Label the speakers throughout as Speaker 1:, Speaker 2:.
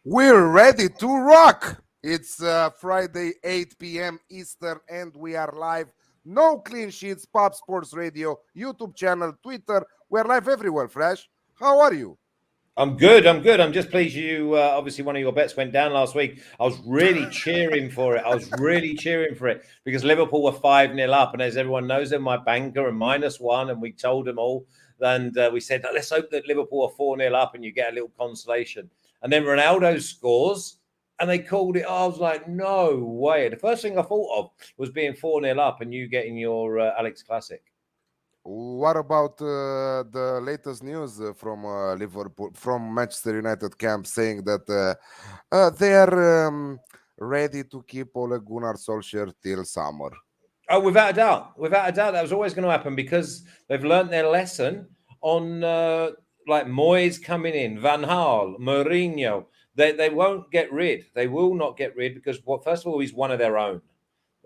Speaker 1: We're ready to rock. It's Friday, 8 p.m. Eastern, and we are live. No clean sheets, Pop Sports Radio, YouTube channel, Twitter. We're live everywhere, Fresh. How are you?
Speaker 2: I'm good. I'm just pleased you. Obviously, one of your bets went down last week. I was really cheering for it because Liverpool were 5-0 up, and as everyone knows, they're my banker and -1, and we told them all. And we said, let's hope that Liverpool are 4-0 up, and you get a little consolation. And then Ronaldo scores, and they called it. I was like, no way. The first thing I thought of was being 4-0 up, and you getting your Alex Classic.
Speaker 1: What about the latest news from Liverpool, from Manchester United camp, saying that they are ready to keep Ole Gunnar Solskjaer till summer?
Speaker 2: Oh, without a doubt, that was always going to happen because they've learnt their lesson on like Moyes coming in, Van Gaal, Mourinho. They won't get rid. They will not get rid because, well, first of all, he's one of their own.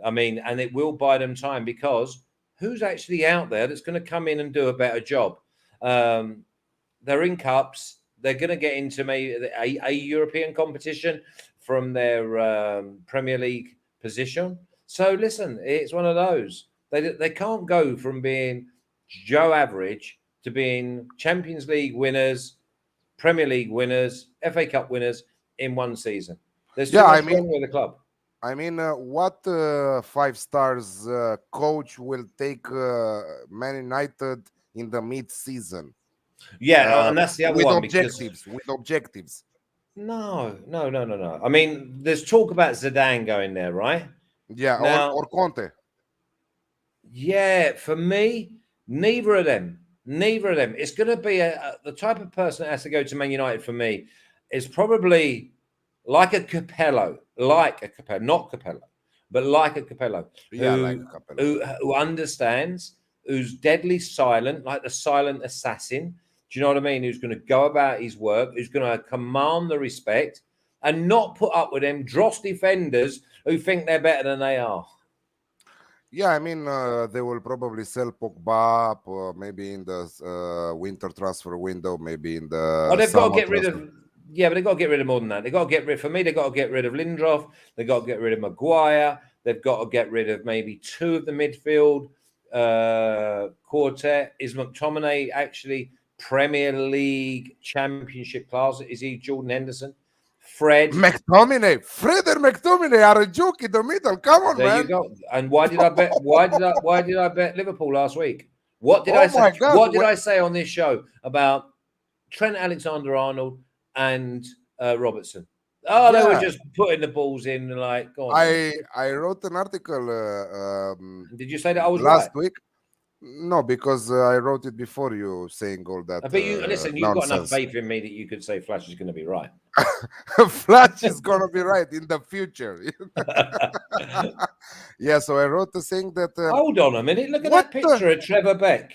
Speaker 2: I mean, and it will buy them time because who's actually out there that's going to come in and do a better job? They're in cups. They're going to get into maybe a European competition from their Premier League position. So listen, it's one of those. They can't go from being Joe average to being Champions League winners, Premier League winners, FA Cup winners in one season. There's too much wrong with the club.
Speaker 1: I mean, what 5 stars coach will take Man United in the mid-season?
Speaker 2: Yeah, and that's the other one.
Speaker 1: With objectives.
Speaker 2: No. I mean, there's talk about Zidane going there, right?
Speaker 1: Yeah, now, or Conte.
Speaker 2: Yeah, for me, neither of them. It's going to be the type of person that has to go to Man United for me is probably like a Capello, not Capello, but like a Capello.
Speaker 1: Yeah, like a Capello.
Speaker 2: Who understands, who's deadly silent, like the silent assassin. Do you know what I mean? Who's going to go about his work, who's going to command the respect and not put up with them dross defenders who think they're better than they are.
Speaker 1: Yeah, I mean, they will probably sell Pogba maybe in the winter transfer window, maybe in the.
Speaker 2: Oh, they've got to get rid of. Yeah, but they've got to get rid of more than that. They've got to get rid. For me, they've got to get rid of Lindelof. They've got to get rid of Maguire. They've got to get rid of maybe 2 of the midfield quartet. Is McTominay actually Premier League Championship class? Is he Jordan Henderson? Freder
Speaker 1: McTominay are a joke in the middle. Come on,
Speaker 2: there
Speaker 1: man.
Speaker 2: You go. And why did I bet? Why did I bet Liverpool last week? What did I say?
Speaker 1: God,
Speaker 2: what did I say on this show about Trent Alexander-Arnold and Robertson? Oh, they were just putting the balls in. Like, go on.
Speaker 1: I wrote an article.
Speaker 2: Did you say that I was
Speaker 1: last week? No, because I wrote it before you saying all that.
Speaker 2: But you listen. You've
Speaker 1: nonsense.
Speaker 2: got enough faith in me that you could say Flash is going to be right.
Speaker 1: Flash is going to be right in the future. Yeah, so I wrote the thing that.
Speaker 2: Hold on a minute. Look at that picture of Trevor Beck.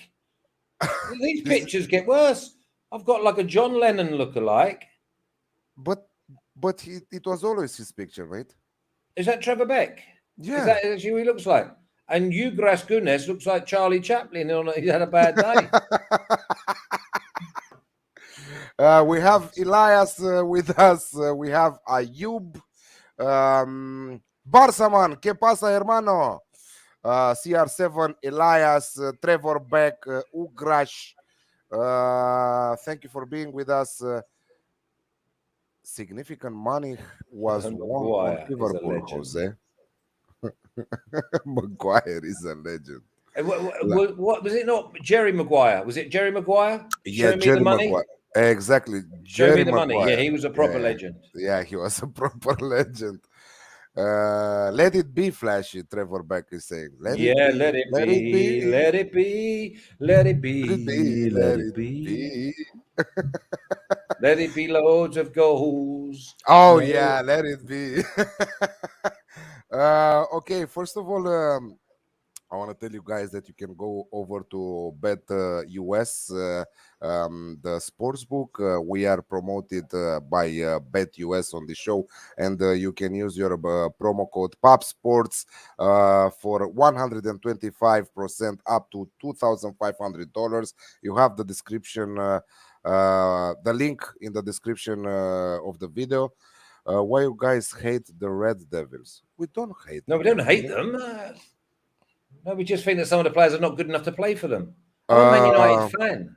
Speaker 2: These pictures get worse. I've got like a John Lennon lookalike.
Speaker 1: But it was always his picture, right?
Speaker 2: Is that Trevor Beck?
Speaker 1: Yeah.
Speaker 2: Is that actually who he looks like? And Ugras Gunes looks like Charlie Chaplin. He had a bad day.
Speaker 1: We have Elias with us. We have Ayub. Barsaman, ¿qué pasa, hermano? CR7, Elias, Trevor Beck, Ugrash. Thank you for being with us. Significant money was won on Liverpool, Jose. Maguire is a legend.
Speaker 2: What was it? Not Jerry Maguire? Was it Jerry Maguire?
Speaker 1: Yeah, Jerry Maguire. Exactly.
Speaker 2: Show me the money. Yeah, he was a proper legend.
Speaker 1: Yeah, he was a proper legend. Let it be, Flashy, Trevor Beck is saying.
Speaker 2: Let it be. Let it be loads of goals.
Speaker 1: Oh, yeah, let it be. Okay, first of all, I want to tell you guys that you can go over to BetUS, the sports book. We are promoted by BetUS on the show, and you can use your promo code POPSPORTS for 125% up to $2,500. You have the description, the link in the description of the video. Why you guys hate the Red Devils? We don't hate
Speaker 2: No,
Speaker 1: them.
Speaker 2: we don't hate them. No, we just think that some of the players are not good enough to play for them. I'm a Man United fan.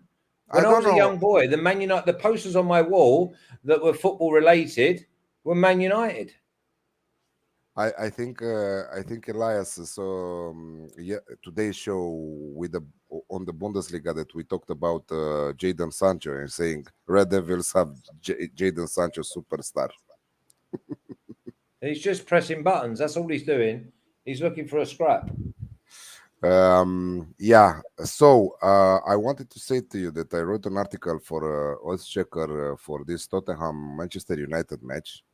Speaker 2: When I was a young boy, the posters on my wall that were football related were Man United.
Speaker 1: I think Elias saw today's show with on the Bundesliga that we talked about Jadon Sancho and saying Red Devils have Jadon Sancho superstar.
Speaker 2: He's just pressing buttons. That's all he's doing. He's looking for a scrap.
Speaker 1: Yeah. So I wanted to say to you that I wrote an article for Oddschecker for this Tottenham Manchester United match.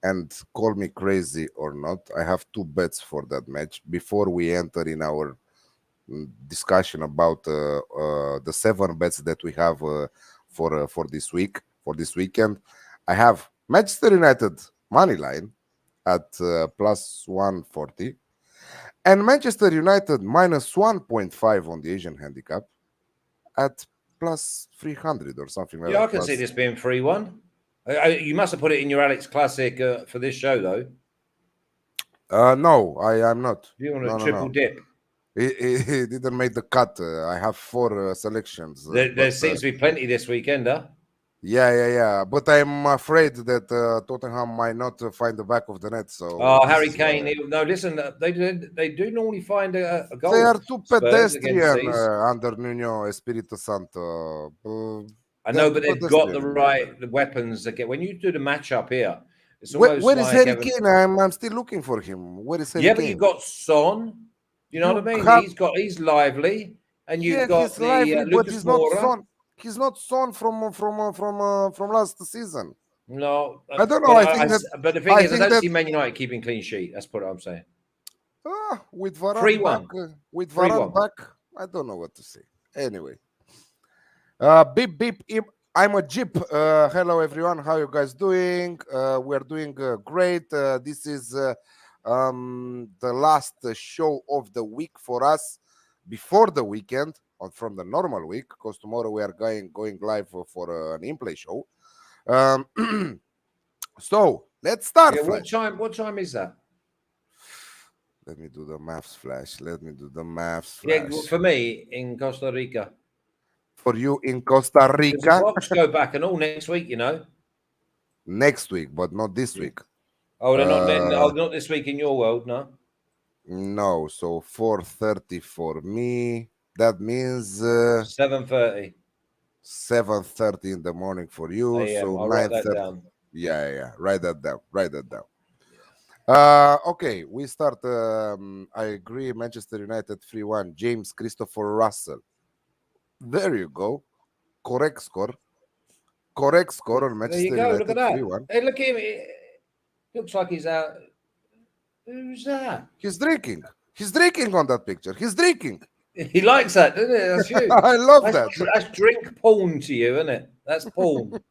Speaker 1: And call me crazy or not, I have two bets for that match before we enter in our discussion about the 7 bets that we have for this week, for this weekend. I have Manchester United money line at plus 140 and Manchester United minus 1.5 on the Asian handicap at plus 300 or something like that.
Speaker 2: Yeah, I can see this being 3-1. You must have put it in your Alex Classic for this show, though.
Speaker 1: No, I am not.
Speaker 2: You want a triple dip?
Speaker 1: He didn't make the cut. I have 4 selections.
Speaker 2: There seems to be plenty this weekend, huh?
Speaker 1: Yeah. But I'm afraid that Tottenham might not find the back of the net. So
Speaker 2: Harry Kane. No, listen. They do normally find a goal.
Speaker 1: They are too pedestrian under Nuno Espirito Santo.
Speaker 2: I know, but they've got the weapons. When you do the matchup here, it's almost
Speaker 1: where is Harry Kane? I'm still looking for him. Where is Harry Kane?
Speaker 2: But you've got Son. You know what I mean? He's lively, and you've got Lucas Moura.
Speaker 1: He's not Son from last season.
Speaker 2: No,
Speaker 1: I don't know.
Speaker 2: But the thing is, I don't see Man United keeping clean sheet. That's what I'm saying.
Speaker 1: With Varane back, I don't know what to say. Anyway, beep beep. I'm a Jeep. Hello everyone. How you guys doing? We are doing great. This is the last show of the week for us before the weekend from the normal week, because tomorrow we are going live for an in-play show. So let's start.
Speaker 2: What time is that?
Speaker 1: Let me do the maths flash.
Speaker 2: Yeah, for me in Costa Rica.
Speaker 1: For you in Costa Rica.
Speaker 2: Watch go back and all next week, you know.
Speaker 1: Next week, but not this week.
Speaker 2: Oh, they're not this week in your world, no.
Speaker 1: No, so 4:30 for me. That means
Speaker 2: 7:30.
Speaker 1: 7:30 in the morning for you. So
Speaker 2: I'll write that down.
Speaker 1: Yeah. Write that down. Okay, we start. I agree. Manchester United 3-1. James Christopher Russell. There you go. Correct score on Manchester United.
Speaker 2: Look at that.
Speaker 1: 3-1.
Speaker 2: Hey, look at him. It looks like he's out. Who's that?
Speaker 1: He's drinking on that picture. He's drinking.
Speaker 2: He likes that, doesn't it? That's you.
Speaker 1: I love that.
Speaker 2: That's drink porn to you, isn't it? That's porn.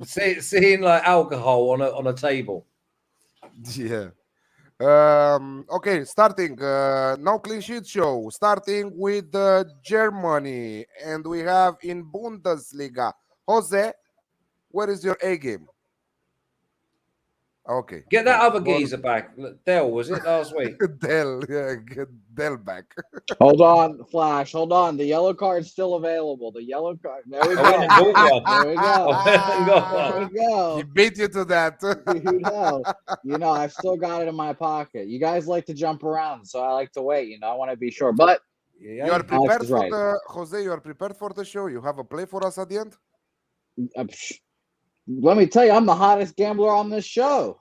Speaker 2: seeing like alcohol on a table.
Speaker 1: Yeah. Okay, starting no clean sheet show. Starting with Germany, and we have in Bundesliga. Jose, where is your A game? Okay.
Speaker 2: Get that other geezer back. Dell, was it last week?
Speaker 1: Dell, yeah, get Dell back.
Speaker 3: Hold on, Flash. Hold on. The yellow card's still available. The yellow card. There we go. There we go.
Speaker 1: He beat you to that.
Speaker 3: You know, I've still got it in my pocket. You guys like to jump around, so I like to wait. You know, I want to be sure. But
Speaker 1: you are prepared for Jose. You are prepared for the show. You have a play for us at the end.
Speaker 3: Let me tell you, I'm the hottest gambler on this show.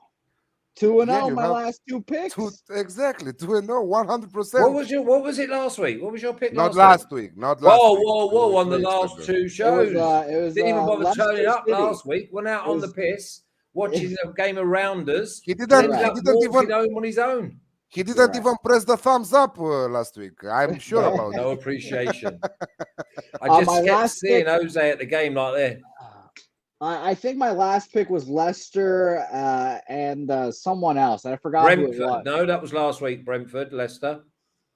Speaker 3: 2-0, my last 2 picks.
Speaker 1: Exactly, 2-0, 100%.
Speaker 2: What was it last week? What was your pick?
Speaker 1: Not last week.
Speaker 2: Whoa! On the last 2 shows,
Speaker 3: it was
Speaker 2: didn't even bother turning up
Speaker 3: City.
Speaker 2: last week. Went out on the piss, watching a game of rounders.
Speaker 1: He didn't
Speaker 2: walking home on his own.
Speaker 1: He didn't
Speaker 3: You're right.
Speaker 1: even press the thumbs up last week. I'm sure
Speaker 2: No,
Speaker 1: about it.
Speaker 2: no appreciation. I
Speaker 3: My
Speaker 2: just kept
Speaker 3: last
Speaker 2: seeing
Speaker 3: pick-
Speaker 2: Jose at the game like that.
Speaker 3: I think my last pick was Leicester and someone else. I forgot who it
Speaker 2: Brentford.
Speaker 3: was.
Speaker 2: No, that was last week. Brentford, Leicester.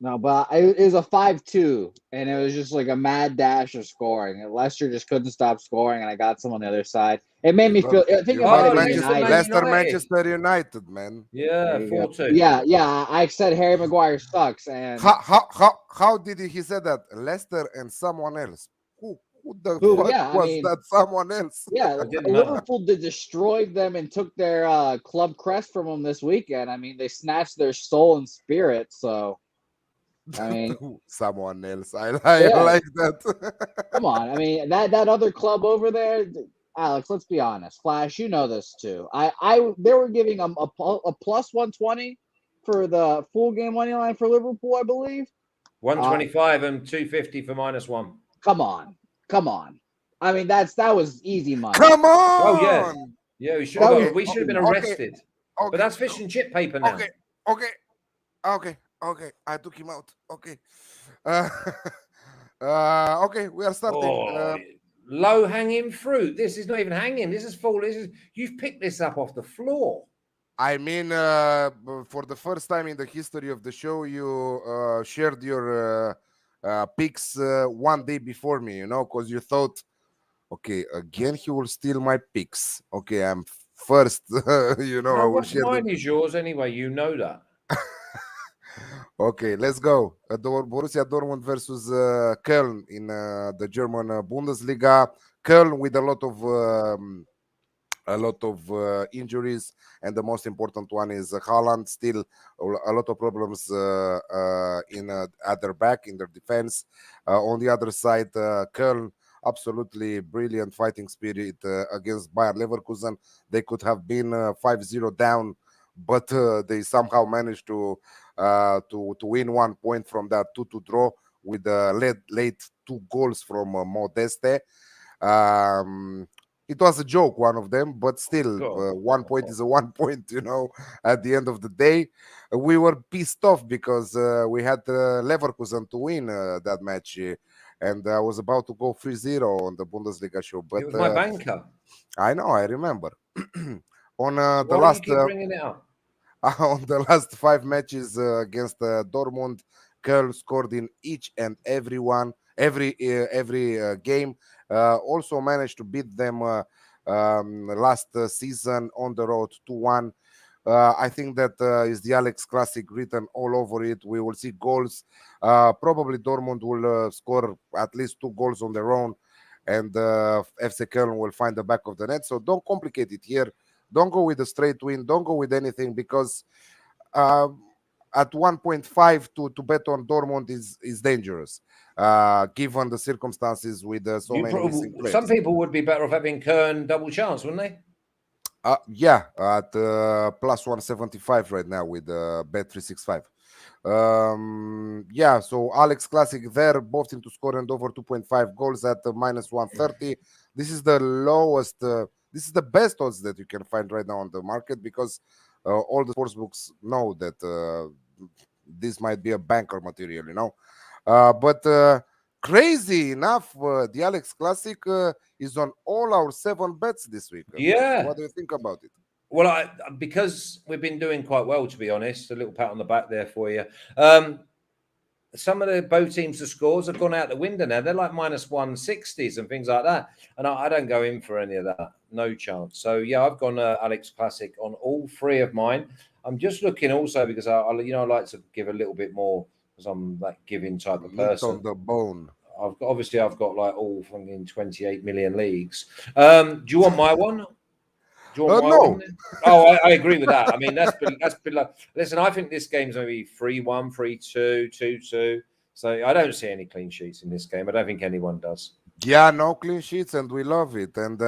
Speaker 3: No, but it was a 5-2, and it was just like a mad dash of scoring. And Leicester just couldn't stop scoring, and I got some on the other side. It made me feel. I think it might have been United.
Speaker 1: Leicester, Manchester United, man.
Speaker 2: Yeah, 4-2.
Speaker 3: Yeah. I said Harry Maguire sucks, and
Speaker 1: How did he say that? Leicester and someone else. Who the fuck was that someone else?
Speaker 3: Yeah,
Speaker 2: It didn't matter.
Speaker 3: Liverpool destroyed them and took their club crest from them this weekend. I mean, they snatched their soul and spirit. So, I mean,
Speaker 1: someone else. I
Speaker 3: Yeah.
Speaker 1: like that.
Speaker 3: come on. I mean, that other club over there, Alex. Let's be honest. Flash, you know this too. They were giving them a plus 120 for the full game money line for Liverpool, I believe.
Speaker 2: 125 and 250 for -1.
Speaker 3: Come on. I mean, that was easy money.
Speaker 1: Come on.
Speaker 2: Oh yeah, yeah. We should have been arrested.
Speaker 1: Okay.
Speaker 2: But that's fish and chip paper now.
Speaker 1: Okay. I took him out. Okay. Okay, we are starting.
Speaker 2: Oh, low hanging fruit. This is not even hanging. This is full. You've picked this up off the floor.
Speaker 1: I mean, for the first time in the history of the show, you shared your picks one day before me, because you thought, okay, again, he will steal my picks. Okay, I'm first, I will
Speaker 2: what's
Speaker 1: share
Speaker 2: mine is yours anyway. You know that.
Speaker 1: Okay, let's go. Borussia Dortmund versus Köln in the German Bundesliga. Köln with a lot of injuries, and the most important one is Haaland. Still a lot of problems at their back, in their defense. On the other side, Köln, absolutely brilliant fighting spirit against Bayer Leverkusen. They could have been 5-0 down, but they somehow managed to win 1 point from that 2-2 draw with late 2 goals from Modeste. It was a joke, one of them, but still, 1 point is a 1 point, at the end of the day. We were pissed off because we had Leverkusen to win that match, and I was about to go 3-0 on the Bundesliga show. But
Speaker 2: it was my banker.
Speaker 1: I know, I remember. On
Speaker 2: Why do you keep bringing it up?
Speaker 1: On the last 5 matches against Dortmund, Köln scored in each and every game. Also managed to beat them last season on the road 2-1. I think that is the Alex Classic written all over it. We will see goals. Probably Dortmund will score at least 2 goals on their own, and FC Köln will find the back of the net. So don't complicate it here. Don't go with a straight win. Don't go with anything, because at 1.5 to bet on Dortmund is dangerous, given the circumstances with so many missing players.
Speaker 2: Some people would be better off having Köln double chance, wouldn't they?
Speaker 1: Yeah, at plus 175 right now with Bet365. Yeah, so Alex Classic there, both team to score and over 2.5 goals at minus 130. This is the lowest. This is the best odds that you can find right now on the market, because all the sportsbooks know that this might be a banker material, but crazy enough, the Alex Classic is on all our 7 bets this week.
Speaker 2: Yeah.
Speaker 1: What do you think about it?
Speaker 2: Well, because we've been doing quite well, to be honest. A little pat on the back there for you. Some of the both teams' scores have gone out the window now. They're like minus 160s and things like that. And I don't go in for any of that. No chance. So, yeah, I've gone Alex Classic on all 3 of mine. I'm just looking also because I like to give a little bit more, because I'm that giving type of person.
Speaker 1: On the bone.
Speaker 2: I've got like all fucking 28 million leagues. Do you want my one? Do you want my
Speaker 1: no.
Speaker 2: one? Oh, I agree with that. I mean, that's been like. Listen, I think this game's going to be 3-1, 3-2, 2-2. So I don't see any clean sheets in this game. I don't think anyone does.
Speaker 1: Yeah, no clean sheets, and we love it. And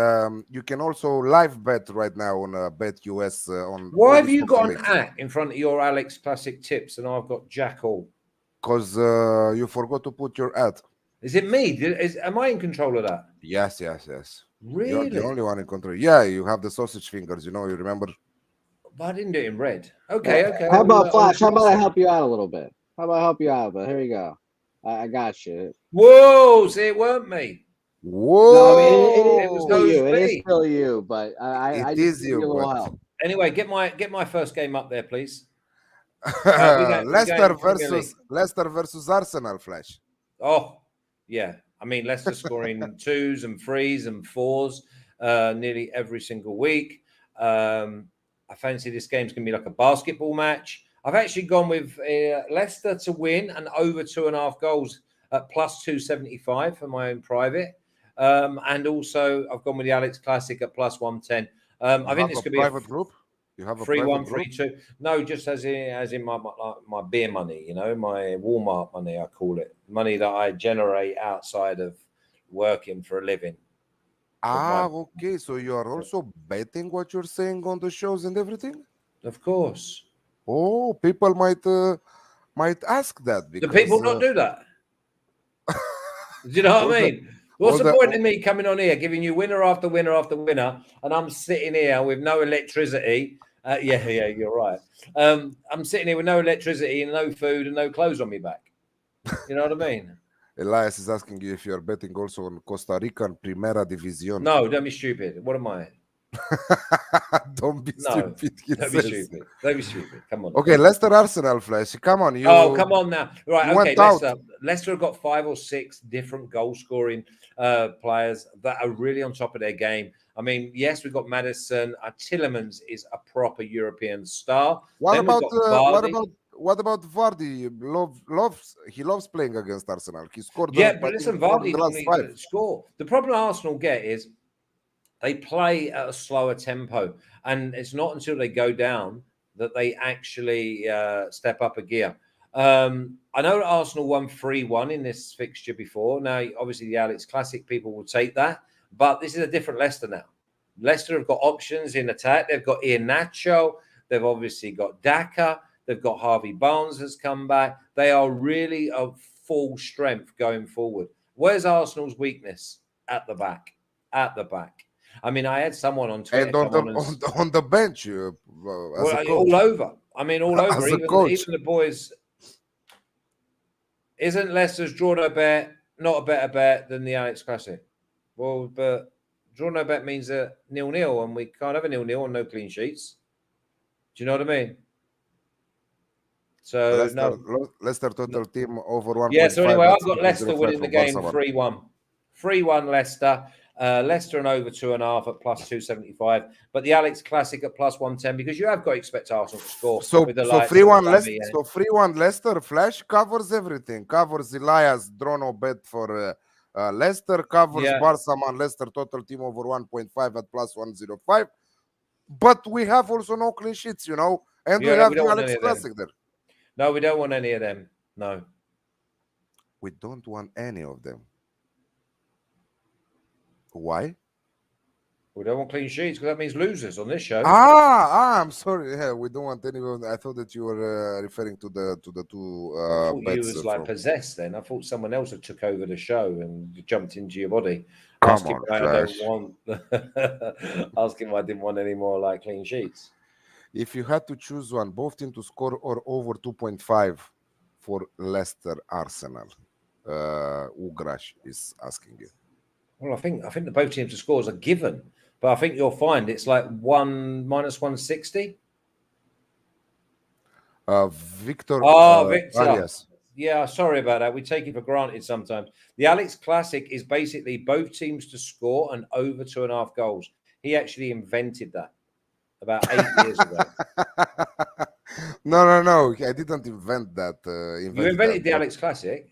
Speaker 1: you can also live bet right now on BetUS. On
Speaker 2: why have you got an @ in front of your Alex Classic tips, and I've got Jackal?
Speaker 1: Because you forgot to put your @
Speaker 2: Is it me? Am I in control of that?
Speaker 1: Yes.
Speaker 2: Really?
Speaker 1: You're the only one in control. Yeah, you have the sausage fingers. You remember?
Speaker 2: But I didn't do it in red. Okay.
Speaker 3: How about
Speaker 2: I'll
Speaker 3: Flash? How about I
Speaker 2: adjust.
Speaker 3: help you out a little bit? How about I help you out? But here you go. I got you.
Speaker 2: Whoa! See, it weren't me.
Speaker 1: Whoa!
Speaker 3: No, I mean it
Speaker 2: It
Speaker 3: is
Speaker 2: was
Speaker 3: still
Speaker 2: those
Speaker 3: you. It is
Speaker 2: me.
Speaker 3: still you. But I
Speaker 1: It
Speaker 3: just
Speaker 1: is
Speaker 3: need a
Speaker 1: you,
Speaker 3: little
Speaker 1: but
Speaker 3: help.
Speaker 2: Anyway, get my first game up there, please. We're going Premier League.
Speaker 1: Leicester versus Arsenal, Flash.
Speaker 2: Oh, yeah. I mean, Leicester scoring 2s and 3s and 4s nearly every single week. I fancy this game's going to be like a basketball match. I've actually gone with Leicester to win and over 2.5 goals at plus 275 for my own private. And also, I've gone with the Alex Classic at plus 110. I think this could be a
Speaker 1: private group. You have a
Speaker 2: 3-1,
Speaker 1: private group?
Speaker 2: 3-2. No, just as in my beer money, my Walmart money, I call it. Money that I generate outside of working for a living.
Speaker 1: Okay. So you are also betting what you're saying on the shows and everything?
Speaker 2: Of course.
Speaker 1: Oh, people might ask that
Speaker 2: Do
Speaker 1: because
Speaker 2: people not do that? Do you know what I mean? What's the point in me coming on here giving you winner after winner after winner, and I'm sitting here with no electricity? Yeah, you're right. I'm sitting here with no electricity and no food and no clothes on me back. You know what I mean?
Speaker 1: Elias is asking you if you are betting also on Costa Rican Primera División.
Speaker 2: No, don't be stupid. What am I?
Speaker 1: Don't be stupid.
Speaker 2: Don't be stupid. Don't be stupid. Come on.
Speaker 1: Okay, Leicester Arsenal, Flash. Come on.
Speaker 2: Come on now. Right.
Speaker 1: You
Speaker 2: Okay.
Speaker 1: went
Speaker 2: Leicester have got 5 or 6 different goal scoring players that are really on top of their game. I mean, yes, we've got Madison. Tillemans is a proper European star.
Speaker 1: What about Vardy? He loves playing against Arsenal. He scored.
Speaker 2: But listen, Vardy didn't score. The problem Arsenal get is they play at a slower tempo, and it's not until they go down that they actually step up a gear. I know that Arsenal won 3-1 in this fixture before. Now, obviously, the Alex Classic people will take that, but this is a different Leicester now. Leicester have got options in attack. They've got Iheanacho. They've obviously got Daka. They've got Harvey Barnes has come back. They are really of full strength going forward. Where's Arsenal's weakness? At the back. At the back. I mean, I had someone on Twitter
Speaker 1: and on the bench,
Speaker 2: all over. I mean, all over. Even the boys. Isn't Leicester's draw no bet not a better bet than the Alex Classic? Well, but draw no bet means a 0-0, and we can't have a 0-0 and no clean sheets. Do you know what I mean? So
Speaker 1: Leicester total team over 1.5.
Speaker 2: Yeah. So anyway, I've got Leicester winning the game 3-1. 3-1 Leicester. Leicester and over 2.5 at plus 275, but the Alex Classic at plus 110 because you have got to expect Arsenal to score.
Speaker 1: So 3-1 Leicester. So 3-1 Leicester. Flash covers everything. Covers Elias draw no bet for Leicester. Covers Barca man Leicester total team over 1.5 at plus 105. But we have also no clean sheets, and we have the Alex Classic there.
Speaker 2: No, we don't want any of them. No,
Speaker 1: we don't want any of them. Why?
Speaker 2: We don't want clean sheets because that means losers on this show.
Speaker 1: I'm sorry. Yeah, we don't want anyone. I thought that you were referring to the two.
Speaker 2: I thought you was like possessed. Then I thought someone else had took over the show and jumped into your body. Asking why I didn't want any more like clean sheets.
Speaker 1: If you had to choose one, both team to score or over 2.5 for Leicester Arsenal, Ugrash is asking you.
Speaker 2: Well, I think the both teams to score is a given, but I think you'll find it's like minus 160.
Speaker 1: Victor.
Speaker 2: Victor.
Speaker 1: Arias.
Speaker 2: Yeah, sorry about that. We take it for granted sometimes. The Alex Classic is basically both teams to score and over 2.5 goals. He actually invented that about 8 years ago.
Speaker 1: No. I didn't invent that.
Speaker 2: You invented the Alex Classic.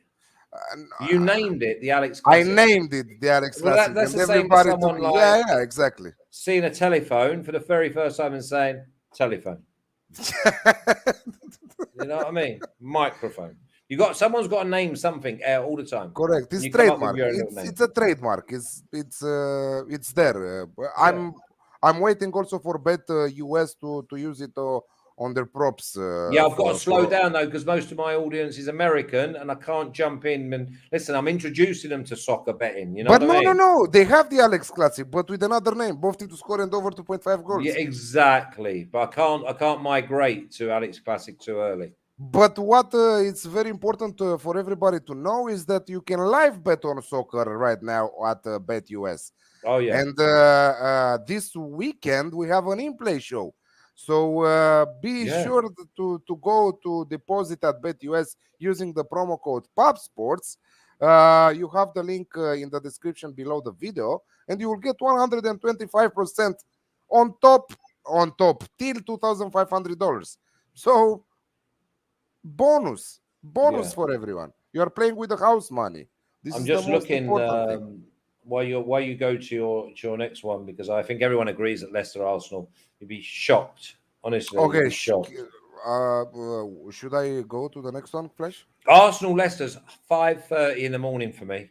Speaker 2: You named it the Alex Classic.
Speaker 1: I named it the Alex Classic.
Speaker 2: That's the same as someone like
Speaker 1: exactly.
Speaker 2: Seeing a telephone for the very first time and saying telephone. You know what I mean? Microphone. Someone's got to name something all the time.
Speaker 1: Correct. It's trademark. It's a trademark. It's there. I'm waiting also for BetUS to use it on their props.
Speaker 2: Yeah, I've got to slow down though, because most of my audience is American, and I can't jump in and listen. I'm introducing them to soccer betting. You know
Speaker 1: But
Speaker 2: what I mean?
Speaker 1: no. They have the Alex Classic, but with another name. Both teams to score and over 2.5 goals.
Speaker 2: Yeah, exactly. But I can't migrate to Alex Classic too early.
Speaker 1: But what it's very important for everybody to know is that you can live bet on soccer right now at BetUS.
Speaker 2: Oh yeah.
Speaker 1: And this weekend we have an in-play show. So be sure to go to deposit at BetUS using the promo code PopSports. You have the link in the description below the video, and you will get 125% on top till $2,500. So bonus for everyone. You are playing with the house money. This
Speaker 2: I'm
Speaker 1: is
Speaker 2: just
Speaker 1: the most
Speaker 2: looking
Speaker 1: important thing.
Speaker 2: while you go to your next one, because I think everyone agrees that Leicester Arsenal, you'd be shocked. Honestly, you'd
Speaker 1: Okay,
Speaker 2: be shocked.
Speaker 1: should I go to the next one, Flash?
Speaker 2: Arsenal Leicester's 5:30 in the morning for me.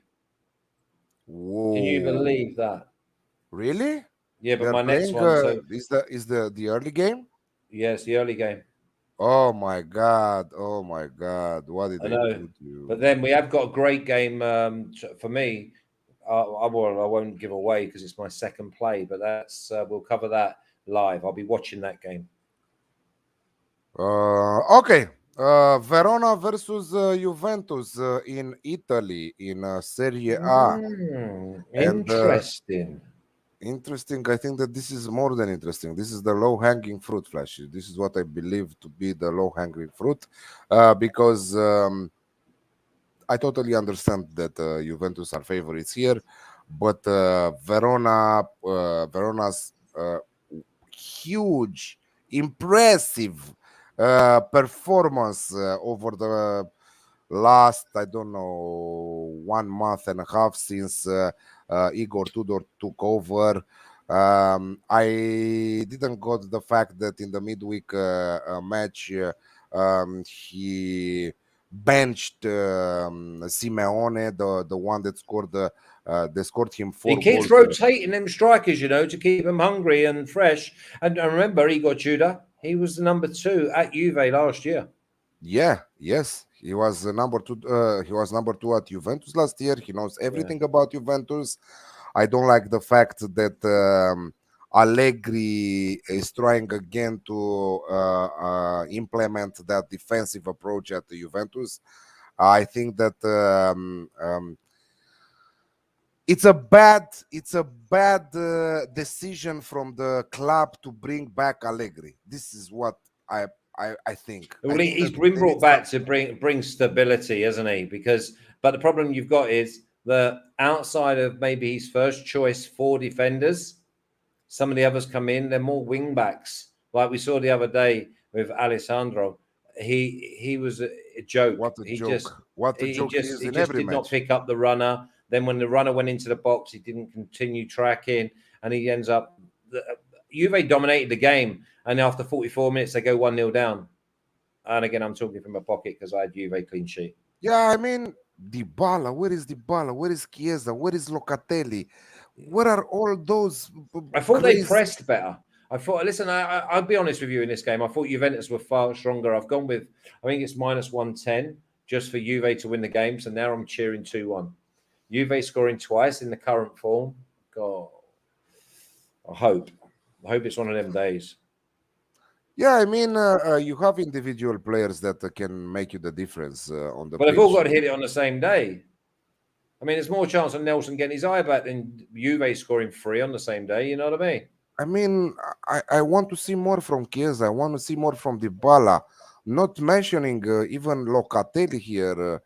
Speaker 1: Whoa!
Speaker 2: Can you believe that?
Speaker 1: Really?
Speaker 2: Yeah, but
Speaker 1: They're
Speaker 2: my next
Speaker 1: playing.
Speaker 2: one. So
Speaker 1: Is the early game?
Speaker 2: yes, the early game.
Speaker 1: Oh my god! Oh my god! What did
Speaker 2: I
Speaker 1: they
Speaker 2: know,
Speaker 1: do to you?
Speaker 2: but then we have got a great game for me. I won't give away because it's my second play, but that's we'll cover that live. I'll be watching that game.
Speaker 1: Okay. Verona versus Juventus in Italy in Serie A. And
Speaker 2: Interesting.
Speaker 1: interesting. I think that this is more than interesting. This is the low-hanging fruit, Flash. This is what I believe to be the low-hanging fruit, because I totally understand that Juventus are favorites here, but Verona's huge, impressive performance over the last, I don't know, 1 month and a half since Igor Tudor took over. I didn't got the fact that in the midweek match he benched Simeone, the one that scored they scored him 4
Speaker 2: He keeps
Speaker 1: goals.
Speaker 2: rotating them strikers, to keep them hungry and fresh. And remember, Igor Tudor, he was the number 2 at Juve last year.
Speaker 1: Yes, he was number 2. He was number 2 at Juventus last year. He knows everything about Juventus. I don't like the fact that Allegri is trying again to implement that defensive approach at the Juventus. I think that it's a bad decision from the club to bring back Allegri. This is what I think.
Speaker 2: Well,
Speaker 1: I think
Speaker 2: he's been brought back to bring stability, hasn't he? But the problem you've got is that outside of maybe his first choice 4 defenders, some of the others come in. They're more wing backs, like we saw the other day with Alessandro. He was a joke.
Speaker 1: What a
Speaker 2: he
Speaker 1: joke! What a joke he is
Speaker 2: he
Speaker 1: in
Speaker 2: just
Speaker 1: every
Speaker 2: did not
Speaker 1: match.
Speaker 2: pick up the runner. Then when the runner went into the box, he didn't continue tracking, and he ends up. Juve dominated the game, and after 44 minutes, they go 1-0 down. And again, I'm talking from my pocket because I had Juve clean sheet.
Speaker 1: Yeah, I mean, Dybala. Where is Dybala? Where is Chiesa? Where is Locatelli? Where are all those?
Speaker 2: I thought they pressed better. I thought, listen, I'll be honest with you in this game. I thought Juventus were far stronger. I've gone with, I think it's -110 just for Juve to win the game. So now I'm cheering 2-1. Juve scoring twice in the current form. God, I hope it's one of them days.
Speaker 1: Yeah, I mean, you have individual players that can make you the difference on the
Speaker 2: But
Speaker 1: pitch.
Speaker 2: they've all got to hit it on the same day. I mean, there's more chance of Nelson getting his eye back than Juve scoring 3 on the same day. You know what I mean?
Speaker 1: I mean, I want to see more from Chiesa. I want to see more from Dybala. Not mentioning even Locatelli here.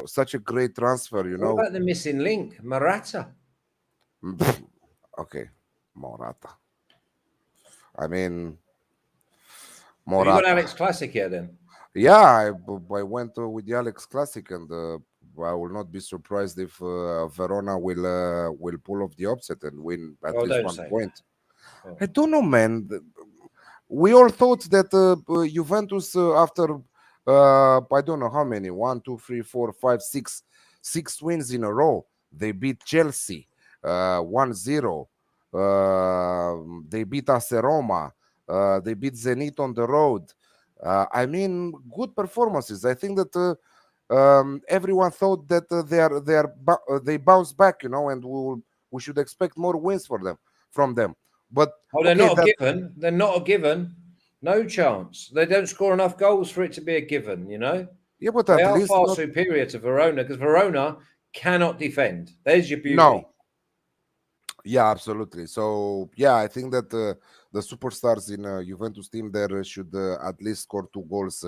Speaker 1: Such a great transfer,
Speaker 2: What about the missing link, Morata?
Speaker 1: Okay, Morata. I mean,
Speaker 2: Have you got
Speaker 1: Morata.
Speaker 2: Alex Classic here then?
Speaker 1: Yeah, I went with the Alex Classic, and I will not be surprised if Verona will pull off the upset and win at least 1 point.
Speaker 2: Oh.
Speaker 1: I don't know, man. We all thought that Juventus, after I don't know how many, 1, 2, 3, 4, 5, 6 wins in a row. They beat Chelsea 1-0. They beat AC Roma They beat Zenit on the road. I mean, good performances. I think that everyone thought that they bounced back, and we should expect more wins from them. But
Speaker 2: Oh, they're
Speaker 1: okay,
Speaker 2: not a
Speaker 1: that
Speaker 2: given. They're not a given. No chance. They don't score enough goals for it to be a given,
Speaker 1: yeah, but
Speaker 2: They
Speaker 1: at
Speaker 2: are
Speaker 1: least
Speaker 2: far
Speaker 1: not
Speaker 2: superior to Verona because Verona cannot defend. There's your beauty.
Speaker 1: no. Yeah, absolutely. So yeah, I think that the superstars in Juventus team there should at least score 2 goals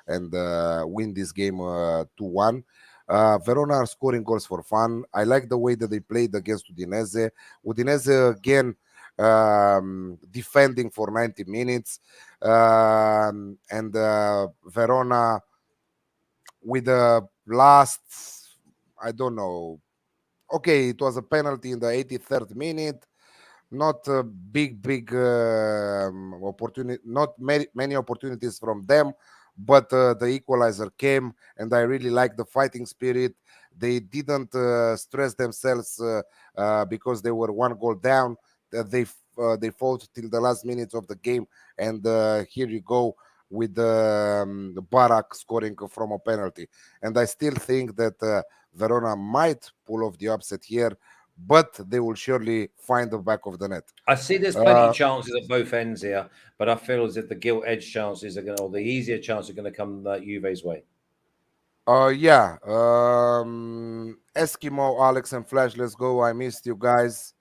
Speaker 1: and win this game 2-1. Verona are scoring goals for fun. I like the way that they played against Udinese. Udinese again defending for 90 minutes, and Verona with the last, I don't know. Okay, it was a penalty in the 83rd minute. Not a big opportunity, not many opportunities from them, but the equalizer came, and I really like the fighting spirit. They didn't stress themselves because they were 1 goal down. They fought till the last minutes of the game, and here you go with Barak scoring from a penalty. And I still think that Verona might pull off the upset here, but they will surely find the back of the net.
Speaker 2: I see there's plenty of chances at both ends here, but I feel as if the gilt edge chances are going to, or the easier chances are going to come Juve's way.
Speaker 1: Yeah. Eskimo, Alex, and Flash, let's go. I missed you guys.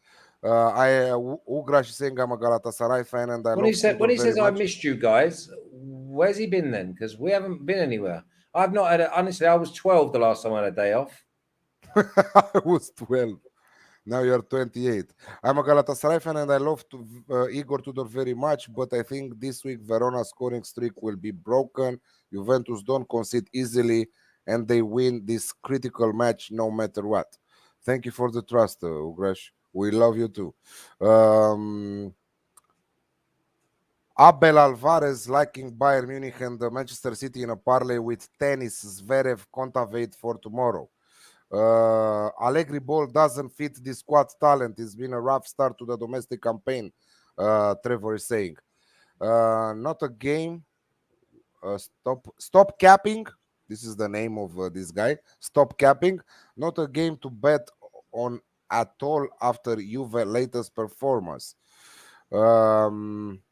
Speaker 1: Ugrash is saying I'm a Galatasaray fan and I
Speaker 2: When he
Speaker 1: love
Speaker 2: said
Speaker 1: Tudor
Speaker 2: when he
Speaker 1: very
Speaker 2: says I
Speaker 1: much.
Speaker 2: missed you guys, where's he been then? Because we haven't been anywhere. I've not had honestly, I was 12 the last time I had a day off.
Speaker 1: I was 12. Now you're 28. I'm a Galatasaray fan and I love Igor Tudor very much, but I think this week Verona scoring streak will be broken. Juventus don't concede easily and they win this critical match no matter what. Thank you for the trust, Ugrash. We love you too. Um, Abel Alvarez liking Bayern Munich and Manchester City in a parlay with tennis Zverev Kontaveit for tomorrow. Allegri ball doesn't fit the squad talent. It's been a rough start to the domestic campaign, Trevor is saying. Not a game. Stop capping. This is the name of this guy. Stop capping. Not a game to bet on at all after Juve latest performance. Okay.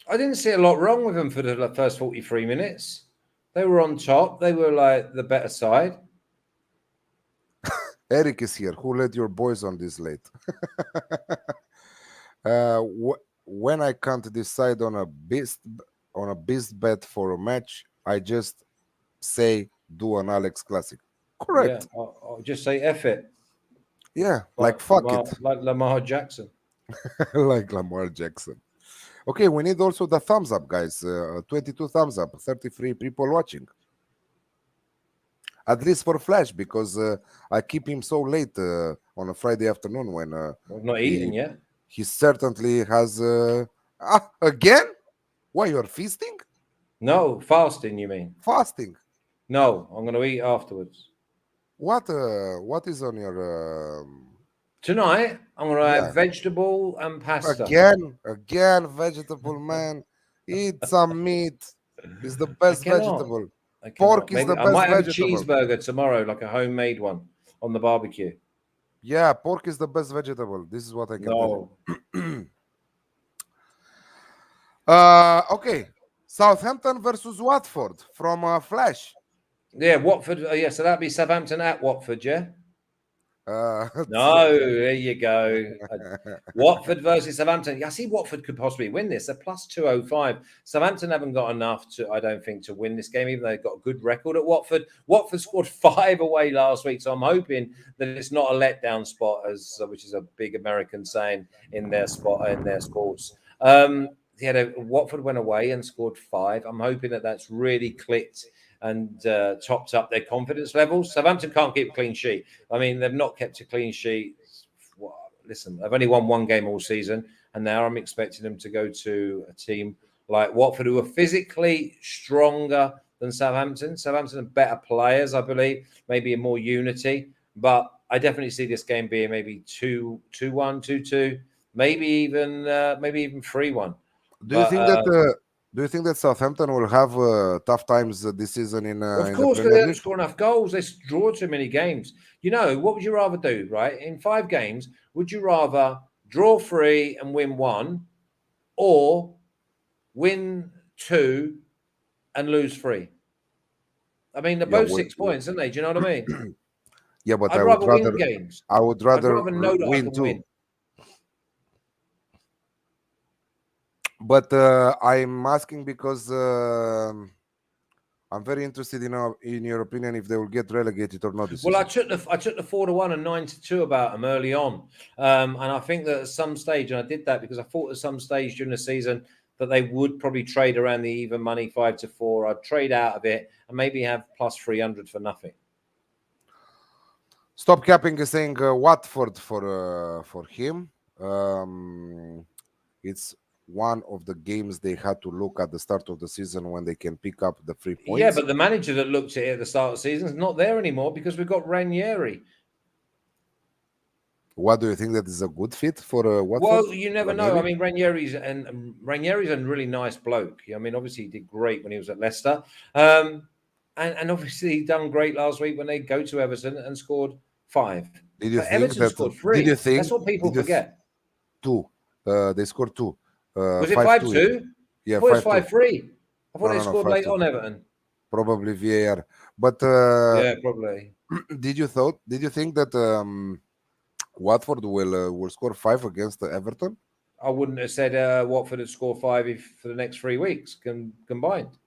Speaker 2: I didn't see a lot wrong with them for the first 43 minutes. They were on top. They were like the better side.
Speaker 1: Eric is here. Who let your boys on this late? When I can't decide on a beast bet for a match, I just say do an Alex Classic.
Speaker 2: Yeah,
Speaker 1: Correct.
Speaker 2: I'll just say F it.
Speaker 1: Yeah, like fuck it,
Speaker 2: Like Lamar Jackson.
Speaker 1: like Lamar Jackson. Okay, we need also the thumbs up, guys. 22 thumbs up, 33 people watching. At least for Flash, because I keep him so late on a Friday afternoon when
Speaker 2: I've not eaten yet.
Speaker 1: he certainly has. Again? Why you're feasting?
Speaker 2: No, fasting, you mean?
Speaker 1: Fasting.
Speaker 2: No, I'm going to eat afterwards.
Speaker 1: What is on your
Speaker 2: Tonight, I'm going to
Speaker 1: yeah.
Speaker 2: have vegetable and pasta.
Speaker 1: Again, vegetable man. Eat some meat. It's the best vegetable. Pork is the
Speaker 2: I
Speaker 1: best
Speaker 2: might have a
Speaker 1: vegetable.
Speaker 2: cheeseburger tomorrow, like a homemade one on the barbecue.
Speaker 1: Yeah, pork is the best vegetable. This is what I can tell you. Okay. Southampton versus Watford from Flash.
Speaker 2: Yeah, Watford. Yeah, so that'd be Southampton at Watford, yeah?
Speaker 1: No,
Speaker 2: there you go. Watford versus Southampton. I see Watford could possibly win this. They're plus 205. Southampton haven't got enough to, I don't think, to win this game, even though they've got a good record at Watford. Watford scored 5 away last week, so I'm hoping that it's not a letdown spot, which is a big American saying in their sports. Watford went away and scored 5. I'm hoping that that's really clicked and topped up their confidence levels. Southampton can't keep a clean sheet. I mean, they've not kept a clean sheet. Listen, they've only won 1 game all season, and now I'm expecting them to go to a team like Watford, who are physically stronger than Southampton. Southampton are better players, I believe, maybe more unity. but I definitely see this game being maybe 2-1, 2-2, maybe even 3-1.
Speaker 1: Do you think that Southampton will have tough times this season in
Speaker 2: Of
Speaker 1: the
Speaker 2: course, because
Speaker 1: Premier
Speaker 2: they don't
Speaker 1: League?
Speaker 2: score enough goals. They draw too many games. You know, what would you rather do, right? In 5 games, would you rather draw 3 and win 1, or win 2 and lose 3? I mean, they're
Speaker 1: Yeah,
Speaker 2: both 6 points, aren't they? Do you know what I mean?
Speaker 1: yeah, but
Speaker 2: I'd rather win games.
Speaker 1: I would
Speaker 2: I'd
Speaker 1: rather
Speaker 2: rather know that I
Speaker 1: win
Speaker 2: can
Speaker 1: too.
Speaker 2: win.
Speaker 1: But I'm asking because I'm very interested in your opinion if they will get relegated or not this
Speaker 2: Well,
Speaker 1: season.
Speaker 2: I took the 4-1 and 9-2 about them early on, and I think that at some stage, and I did that because I thought at some stage during the season that they would probably trade around the even money 5-4. I'd trade out of it and maybe have plus 300 for nothing.
Speaker 1: Stop capping is saying Watford for him. It's one of the games they had to look at the start of the season when they can pick up the 3 points.
Speaker 2: Yeah, but the manager that looked at it at the start of the season is not there anymore because we've got Ranieri.
Speaker 1: What do you think that is a good fit for Watford?
Speaker 2: Well, you never know. I mean, Ranieri's a really nice bloke. I mean, obviously he did great when he was at Leicester, and obviously he done great last week when they go to Everton and scored 5.
Speaker 1: Did you
Speaker 2: But
Speaker 1: think
Speaker 2: Everton
Speaker 1: that?
Speaker 2: scored 3.
Speaker 1: Did you think
Speaker 2: That's what people forget.
Speaker 1: 2? They scored 2.
Speaker 2: Was it
Speaker 1: 5-2.
Speaker 2: 5-2?
Speaker 1: Yeah,
Speaker 2: I thought it was
Speaker 1: 5-2.
Speaker 2: 5-3. I thought
Speaker 1: No,
Speaker 2: they
Speaker 1: no, no,
Speaker 2: scored late
Speaker 1: 5-2.
Speaker 2: on Everton.
Speaker 1: Probably VAR. But
Speaker 2: Yeah, probably.
Speaker 1: did you think that Watford will score 5 against Everton?
Speaker 2: I wouldn't have said Watford had scored 5 if for the next 3 weeks combined.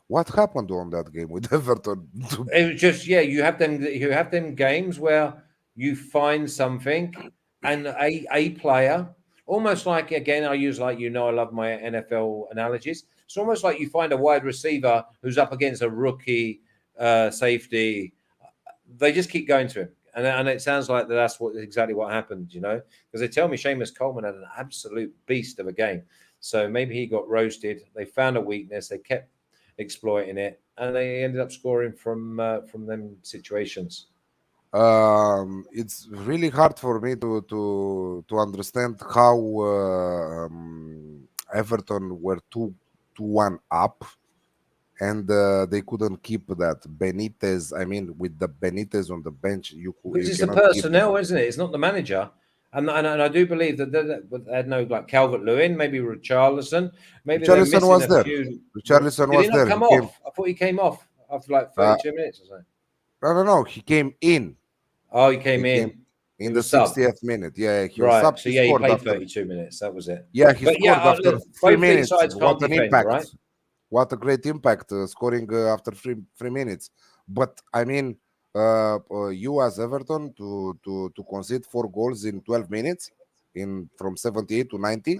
Speaker 1: What happened on that game with Everton?
Speaker 2: It was just, yeah, you have them games where you find something and a player, almost like, again, I use, like, I love my NFL analogies. It's almost like you find a wide receiver who's up against a rookie safety. They just keep going to him. And it sounds like that's exactly what happened, because they tell me Seamus Coleman had an absolute beast of a game. So maybe he got roasted. They found a weakness. They kept exploiting it, and they ended up scoring from them situations.
Speaker 1: It's really hard for me to understand how Everton were 2-1 up, and they couldn't keep that. Benitez, I mean, with the Benitez on the bench, you
Speaker 2: It's the
Speaker 1: cannot keep
Speaker 2: personnel, isn't it? It's not the manager. And I do believe that they had no, like, Calvert-Lewin, maybe Richarlison. Maybe they're
Speaker 1: Richarlison
Speaker 2: missing
Speaker 1: was
Speaker 2: a
Speaker 1: there.
Speaker 2: few.
Speaker 1: Richarlison
Speaker 2: Did
Speaker 1: was
Speaker 2: he not
Speaker 1: there.
Speaker 2: come
Speaker 1: He came.
Speaker 2: off? I thought he came off after like 32 minutes or something.
Speaker 1: No. He came in.
Speaker 2: Oh, he came in.
Speaker 1: In
Speaker 2: He
Speaker 1: the
Speaker 2: was sub.
Speaker 1: 60th minute. Yeah, he was
Speaker 2: Right.
Speaker 1: sub.
Speaker 2: So,
Speaker 1: He
Speaker 2: yeah, he
Speaker 1: scored
Speaker 2: played
Speaker 1: after.
Speaker 2: 32 minutes. That was it.
Speaker 1: Yeah, he
Speaker 2: But,
Speaker 1: scored
Speaker 2: yeah,
Speaker 1: after
Speaker 2: look,
Speaker 1: 3
Speaker 2: both
Speaker 1: minutes.
Speaker 2: sides can't
Speaker 1: What an
Speaker 2: defend,
Speaker 1: impact!
Speaker 2: right?
Speaker 1: What a great impact scoring after 3 minutes. But I mean, you as Everton to concede 4 goals in 12 minutes, from 78 to 90.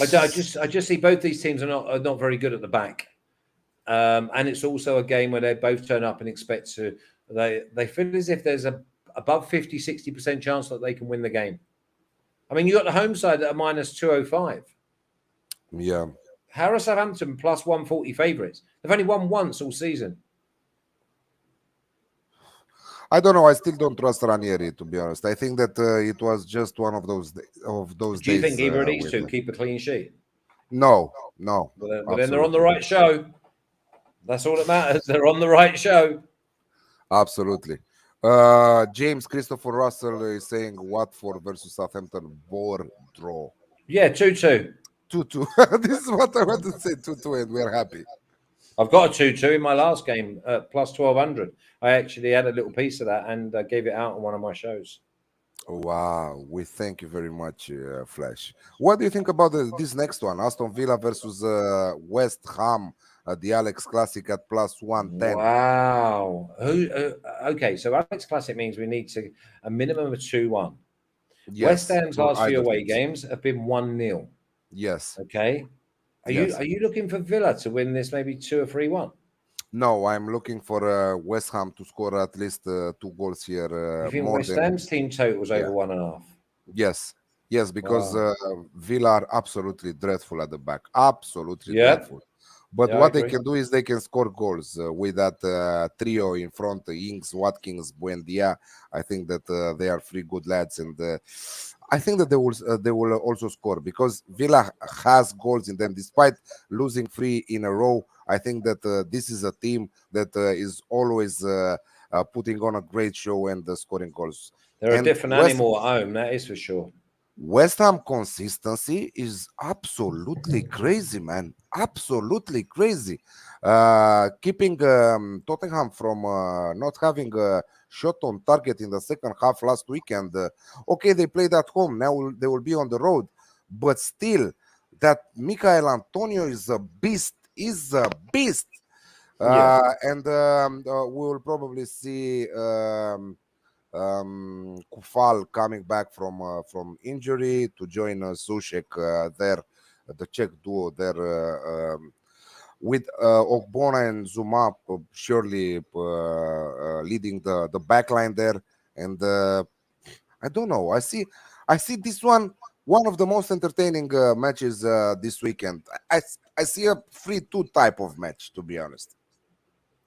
Speaker 2: I just see both these teams are not very good at the back, and it's also a game where they both turn up and expect to. They feel as if there's a above 50-60% chance that they can win the game. I mean, you got the home side that are minus 205.
Speaker 1: Yeah.
Speaker 2: How are Southampton plus 140 favourites? They've only won once all season.
Speaker 1: I don't know. I still don't trust Ranieri, to be honest. I think that it was just one of those days.
Speaker 2: Do you think either of these two keep a clean sheet?
Speaker 1: No.
Speaker 2: Well, then they're on the right show. That's all that matters. They're on the right show.
Speaker 1: Absolutely. James Christopher Russell is saying Watford versus Southampton bore draw.
Speaker 2: Yeah, 2-2.
Speaker 1: 2-2. This is what I want to say. 2-2, and we're happy.
Speaker 2: I've got a 2-2 in my last game, plus 1,200. I actually had a little piece of that and gave it out on one of my shows.
Speaker 1: Wow, we thank you very much, Flash. What do you think about this next one? Aston Villa versus West Ham, the Alex Classic at plus 110.
Speaker 2: Wow. Okay, so Alex Classic means we need a minimum of 2-1.
Speaker 1: Yes,
Speaker 2: West Ham's last few away games have been 1-0.
Speaker 1: Yes.
Speaker 2: Okay. Are you looking for Villa to win this maybe 2 or 3-1?
Speaker 1: No, I'm looking for West Ham to score at least 2 goals here.
Speaker 2: You think West Ham's team total was over 1.5?
Speaker 1: Yes, because Villa are absolutely dreadful at the back. Absolutely dreadful. But
Speaker 2: Yeah, I
Speaker 1: what they
Speaker 2: agree.
Speaker 1: can do is they can score goals with that trio in front: Ings, Watkins, Buendia. I think that they are three good lads, and I think that they will also score because Villa has goals in them despite losing three in a row. I think that this is a team that is always putting on a great show and scoring goals.
Speaker 2: They're a
Speaker 1: And
Speaker 2: different animal at home, that is for sure.
Speaker 1: West Ham consistency is absolutely crazy, man. Absolutely crazy. Keeping Tottenham from not having a shot on target in the second half last weekend. Okay, they played at home. Now they will be on the road. But still, that Michael Antonio is a beast. Is a beast.
Speaker 2: Yeah.
Speaker 1: And we will probably see Kufal coming back from injury to join Sushek there, the Czech duo there with Ogbonna and Zuma surely leading the back line there. And I don't know. I see this one of the most entertaining matches this weekend. I see a 3-2 type of match, to be honest.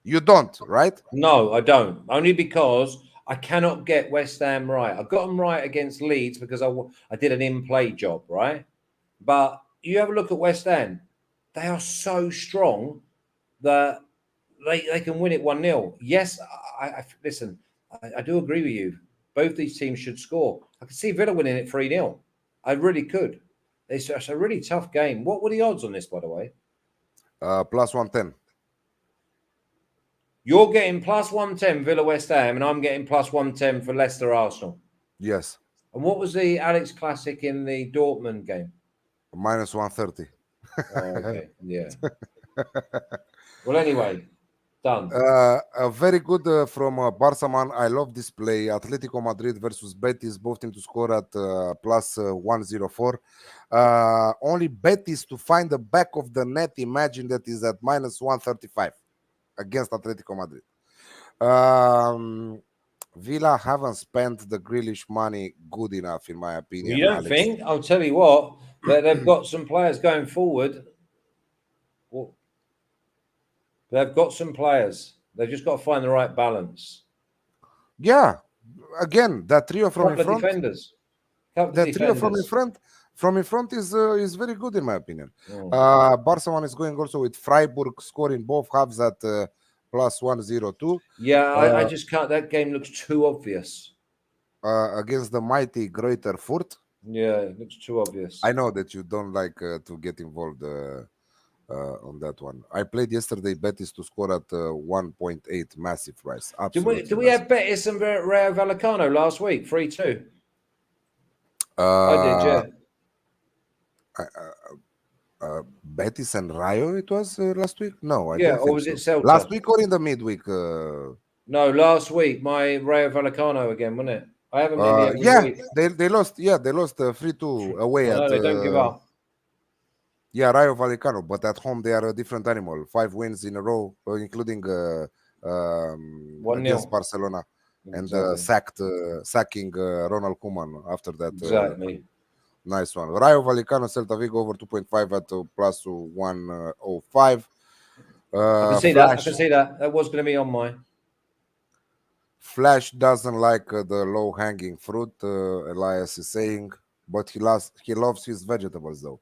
Speaker 1: You don't, right?
Speaker 2: No, I don't. Only because I cannot get West Ham right. I got them right against Leeds because I did an in-play job, right? But you have a look at West Ham. They are so strong that they can win it 1-0. Yes, listen, I do agree with you. Both these teams should score. I could see Villa winning it 3-0. I really could. It's a really tough game. What were the odds on this, by the way?
Speaker 1: Plus 110.
Speaker 2: You're getting plus 110 Villa West Ham, and I'm getting plus 110 for Leicester Arsenal.
Speaker 1: Yes.
Speaker 2: And what was the Alex Classic in the Dortmund game?
Speaker 1: Minus 130.
Speaker 2: Oh, okay. Yeah. Well, anyway, done.
Speaker 1: Very good from Barca man. I love this play. Atletico Madrid versus Betis, both team to score at plus 104. Only Betis to find the back of the net. Imagine that is at minus 135 against Atletico Madrid. Villa haven't spent the Grealish money good enough, in my opinion.
Speaker 2: You don't
Speaker 1: Alex.
Speaker 2: think? I'll tell you what, they've got some players going forward. Well, they've got some players. They've just got to find the right balance.
Speaker 1: Yeah. Again, that trio from in front.
Speaker 2: Defenders.
Speaker 1: That trio from in front is very good in my opinion. Barcelona is going also with Freiburg scoring both halves at plus 102.
Speaker 2: Yeah, I just can't. That game looks too obvious.
Speaker 1: Against the mighty Greater Furt.
Speaker 2: Yeah, it looks too obvious.
Speaker 1: I know that you don't like to get involved on that one. I played yesterday Betis to score at 1.8, massive price. Absolutely.
Speaker 2: Did we have Betis and Rayo Vallecano last week? 3-2. I did,
Speaker 1: yeah. Betis and Rayo, it was last week? No, I
Speaker 2: yeah,
Speaker 1: don't
Speaker 2: or
Speaker 1: think
Speaker 2: was
Speaker 1: so.
Speaker 2: it Celta?
Speaker 1: Last week or in the midweek?
Speaker 2: No, last week. My Rayo Vallecano again, wasn't it? I haven't been every week.
Speaker 1: They lost. Yeah, they lost 3-2 away at.
Speaker 2: They don't give up.
Speaker 1: Yeah, Rayo Vallecano, but at home they are a different animal. 5 wins in a row, including against Barcelona, and sacking Ronald Koeman after that.
Speaker 2: Exactly.
Speaker 1: Nice one. Rayo Vallecano, Celta Vigo over 2.5 at plus 105.
Speaker 2: I can see that. I can see that. That was going to be on mine.
Speaker 1: Flash doesn't like the low-hanging fruit, Elias is saying, but he loves his vegetables though.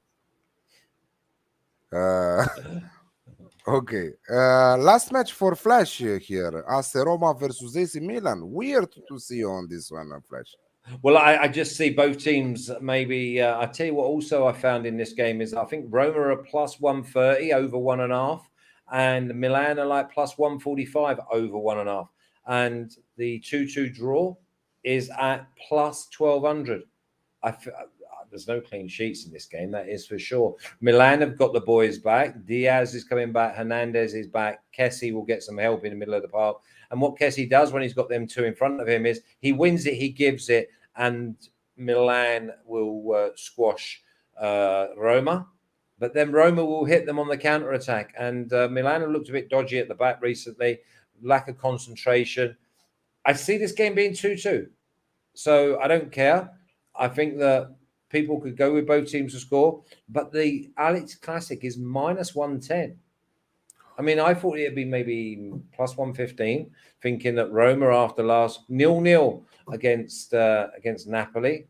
Speaker 1: Okay. Last match for Flash here. AC Roma versus AC Milan. Weird to see you on this one, Flash.
Speaker 2: Well, I just see both teams maybe. I tell you what also I found in this game is I think Roma are plus 130 over 1.5 and Milan are like plus 145 over 1.5. And the 2-2 draw is at plus 1,200. There's no clean sheets in this game, that is for sure. Milan have got the boys back. Diaz is coming back. Hernandez is back. Kessie will get some help in the middle of the park. And what Kessie does when he's got them two in front of him is he wins it, he gives it, and Milan will squash Roma. But then Roma will hit them on the counter-attack. And Milan have looked a bit dodgy at the back recently. Lack of concentration. I see this game being 2-2. So I don't care. I think that people could go with both teams to score. But the Alex Classic is minus 110. I mean, I thought it'd be maybe plus 115, thinking that Roma after last 0-0 against Napoli,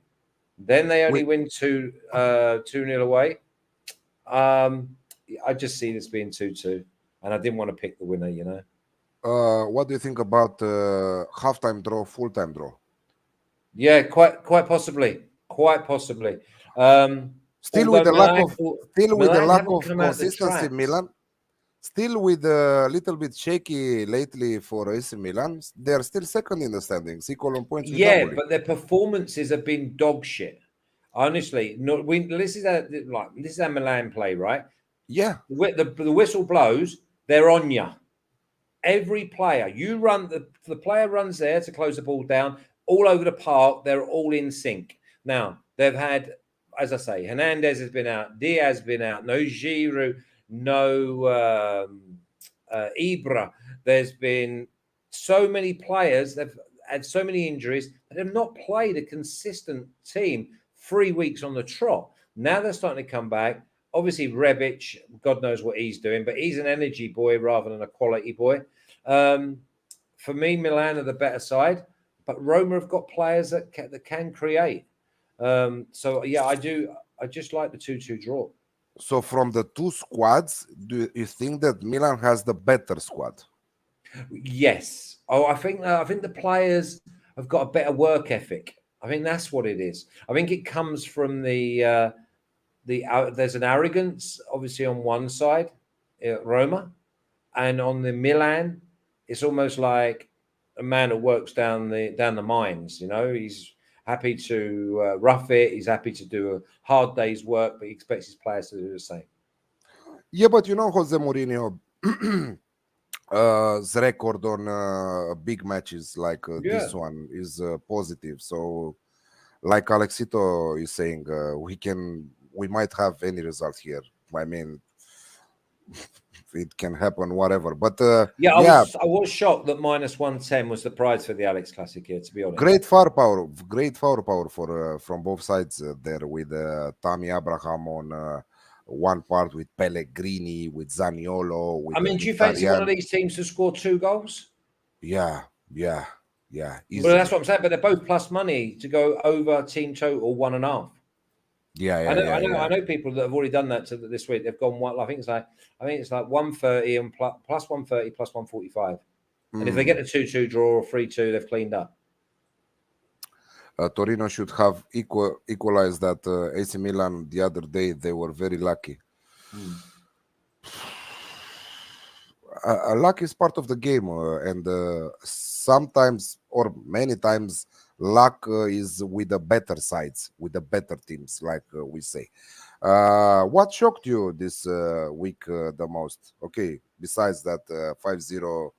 Speaker 2: then they only win 2-0 away. I just see this being 2-2, and I didn't want to pick the winner.
Speaker 1: What do you think about halftime draw, full-time draw?
Speaker 2: Yeah, quite possibly,
Speaker 1: Still with the
Speaker 2: Milan
Speaker 1: lack
Speaker 2: haven't
Speaker 1: of
Speaker 2: come out the
Speaker 1: consistency,
Speaker 2: traps.
Speaker 1: Milan. Still with a little bit shaky lately for AC Milan. They are still second in the standings, equal on points with
Speaker 2: Yeah,
Speaker 1: Napoli.
Speaker 2: but their performances have been dog shit. Honestly, this is how Milan play, right?
Speaker 1: Yeah,
Speaker 2: The whistle blows, they're on you. Every player, the player runs there to close the ball down all over the park. They're all in sync. Now they've had, as I say, Hernandez has been out, Diaz been out, no Giroud, no Ibra. There's been so many players. They've had so many injuries. They have not played a consistent team 3 weeks on the trot. Now they're starting to come back. Obviously, Rebic, God knows what he's doing, but he's an energy boy rather than a quality boy. For me, Milan are the better side, but Roma have got players that can create. So yeah, I do. I just like the 2-2 draw.
Speaker 1: So from the two squads, do you think that Milan has the better squad?
Speaker 2: Yes. Oh, I think the players have got a better work ethic. I think that's what it is. I think it comes from there's an arrogance, obviously, on one side, Roma, and on the Milan, it's almost like a man that works down the mines. He's happy to rough it. He's happy to do a hard day's work, but he expects his players to do the same.
Speaker 1: Yeah, but Jose Mourinho. His record on big matches like this one is positive. So, like Alexito is saying, we might have any result here. I mean, it can happen, whatever. But
Speaker 2: I was shocked that minus 110 was the prize for the Alex Classic here. To be honest,
Speaker 1: great firepower for from both sides there with Tammy Abraham on. One part with Pellegrini, with Zaniolo.
Speaker 2: Do you fancy one of these teams to score 2 goals?
Speaker 1: Yeah.
Speaker 2: Well, that's what I'm saying. But they're both plus money to go over team total 1.5. I know people that have already done that this week. They've gone one. I think it's like 130 and plus 130 plus 145. And if they get a 2-2 draw or 3-2, they've cleaned up.
Speaker 1: Torino should have equalized that AC Milan the other day. They were very lucky. Luck is part of the game, and sometimes or many times luck is with the better sides, with the better teams, like we say. What shocked you this week the most? Okay, besides that 5-0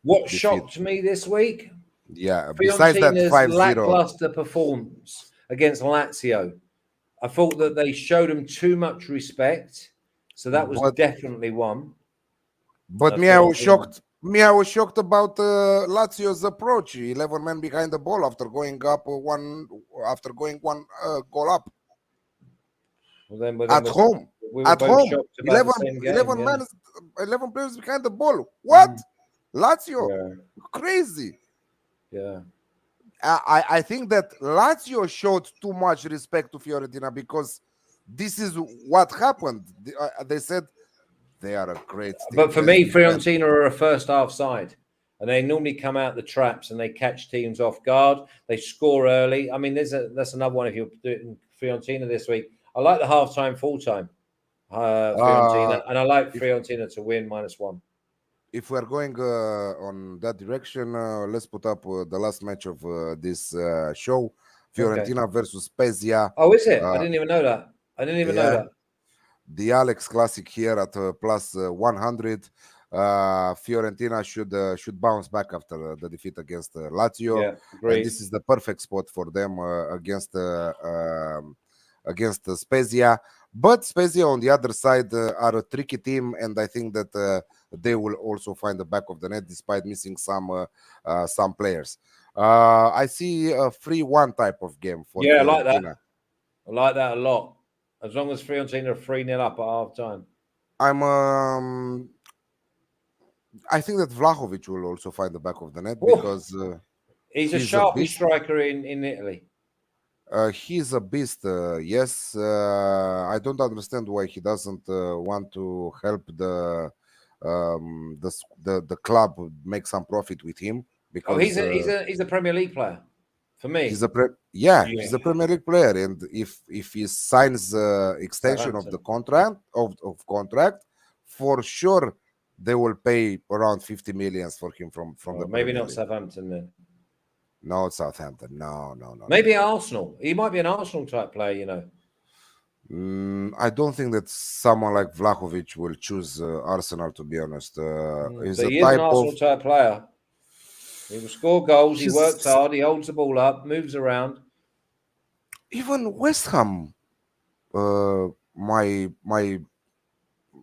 Speaker 2: what
Speaker 1: defeat.
Speaker 2: shocked me this week?
Speaker 1: Yeah, besides that 5-0
Speaker 2: lackluster performance against Lazio. I thought that they showed them too much respect, so that was definitely one.
Speaker 1: But I was shocked. I was shocked about Lazio's approach. 11 men behind the ball after going one goal up. At home. 11 players behind the ball. What? Lazio? Crazy.
Speaker 2: Yeah.
Speaker 1: I think that Lazio showed too much respect to Fiorentina because this is what happened. They said they are a great team.
Speaker 2: But for me, Fiorentina are a first half side, and they normally come out the traps and they catch teams off guard. They score early. I mean, that's another one if you're doing Fiorentina this week. I like the half-time, full-time Fiorentina, and I like Fiorentina to win -1.
Speaker 1: If we're going on that direction, let's put up the last match of this show. Fiorentina versus Spezia.
Speaker 2: Oh, is it? I didn't even know that.
Speaker 1: The Alex Classic here at plus 100. Fiorentina should bounce back after the defeat against Lazio.
Speaker 2: Yeah,
Speaker 1: and this is the perfect spot for them against Spezia. But Spezia on the other side are a tricky team, and I think that they will also find the back of the net despite missing some players. I see a 3-1 type of game for
Speaker 2: Fiorentina. I like that a lot. As long as Fiorentina are 3-0 up at half time.
Speaker 1: I'm I think that Vlahovic will also find the back of the net
Speaker 2: Oh,
Speaker 1: because
Speaker 2: he's a
Speaker 1: he's a
Speaker 2: sharpish
Speaker 1: beast.
Speaker 2: striker in Italy.
Speaker 1: He's a beast. Yes, I don't understand why he doesn't want to help the club make some profit with him
Speaker 2: Oh,
Speaker 1: because
Speaker 2: he's a Premier League player for
Speaker 1: he's
Speaker 2: me.
Speaker 1: he's
Speaker 2: Yeah,
Speaker 1: a Premier League player, and if he signs extension of the
Speaker 2: Southampton.
Speaker 1: contract, for sure they will pay around 50 millions for him from the
Speaker 2: Oh, maybe
Speaker 1: Premier
Speaker 2: not
Speaker 1: League.
Speaker 2: Southampton then.
Speaker 1: No, Southampton. No, no, no, no,
Speaker 2: Maybe
Speaker 1: no.
Speaker 2: Arsenal. He might be an Arsenal type player, you know.
Speaker 1: I don't think that someone like Vlahovic will choose Arsenal. To be honest, he's
Speaker 2: But
Speaker 1: a
Speaker 2: he is an
Speaker 1: type of
Speaker 2: Arsenal type player. He will score goals. He works
Speaker 1: he's
Speaker 2: hard. He holds the ball up, moves around.
Speaker 1: even West Ham. My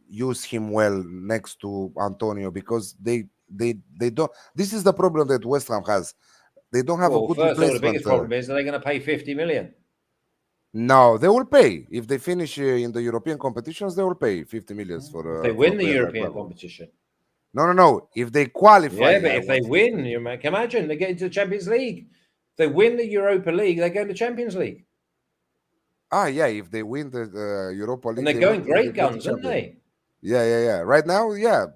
Speaker 1: use him well next to Antonio because they don't. This is the problem that West Ham has. They don't have a
Speaker 2: Well,
Speaker 1: good
Speaker 2: first of all, the
Speaker 1: replacement.
Speaker 2: biggest problem is, are they going to pay 50 million?
Speaker 1: No, they will pay if they finish in the European competitions. They will pay 50 millions
Speaker 2: If they
Speaker 1: for a
Speaker 2: win the
Speaker 1: player like
Speaker 2: European
Speaker 1: Vlahovic.
Speaker 2: competition.
Speaker 1: No, no, no. If they qualify,
Speaker 2: Yeah, but
Speaker 1: I
Speaker 2: if they
Speaker 1: was
Speaker 2: win, you can imagine they get into the Champions League. If they win the Europa League, they go to Champions League.
Speaker 1: yeah. If they win the Europa
Speaker 2: And
Speaker 1: League,
Speaker 2: they're going
Speaker 1: they
Speaker 2: great
Speaker 1: go to
Speaker 2: guns, aren't
Speaker 1: Champions.
Speaker 2: they?
Speaker 1: Yeah. Right now, yeah,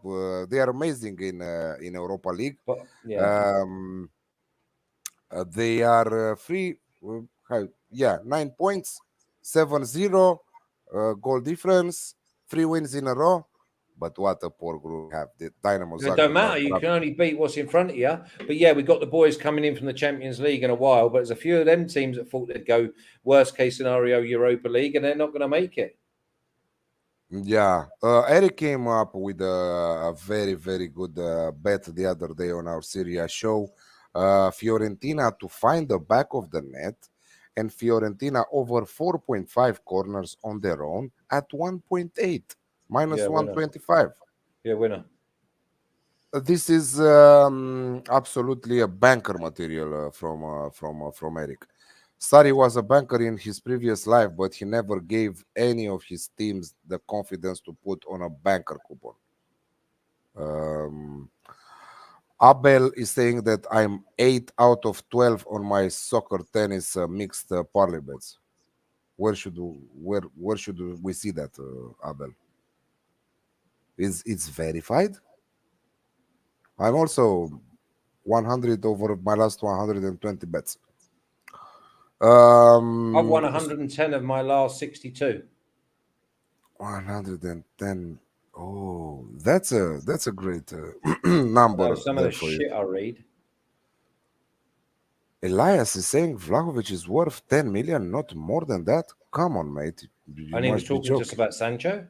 Speaker 1: they are amazing in Europa League.
Speaker 2: But yeah.
Speaker 1: Um, they are free. Yeah, 9 points, 7-0 goal difference, 3 wins in a row. But what a poor group we have. The Dynamo
Speaker 2: It don't
Speaker 1: Zagreb are
Speaker 2: matter. You can only beat what's in front of you. But yeah, we've got the boys coming in from the Champions League in a while. But there's a few of them teams that thought they'd go worst case scenario Europa League, and they're not going to make it.
Speaker 1: Yeah, Eric came up with a very, very good bet the other day on our Serie A show. Fiorentina to find the back of the net, and Fiorentina over 4.5 corners on their own at 1.8 minus
Speaker 2: Yeah, winner.
Speaker 1: 125.
Speaker 2: Yeah, winner.
Speaker 1: This is absolutely a banker material from Eric. Sari was a banker in his previous life, but he never gave any of his teams the confidence to put on a banker coupon. Um, Abel is saying that I'm 8 out of 12 on my soccer tennis mixed parlay bets. Where should we see that, Abel? Is it's verified? I'm also 100 over my last 120 bets.
Speaker 2: I've won 110 of my last 62.
Speaker 1: 110. Oh, that's a great number
Speaker 2: Some of
Speaker 1: there
Speaker 2: the
Speaker 1: for you.
Speaker 2: shit I read.
Speaker 1: Elias is saying Vlahovic is worth 10 million, not more than that. Come on, mate. You
Speaker 2: And he was
Speaker 1: must be
Speaker 2: talking just
Speaker 1: joking.
Speaker 2: about Sancho.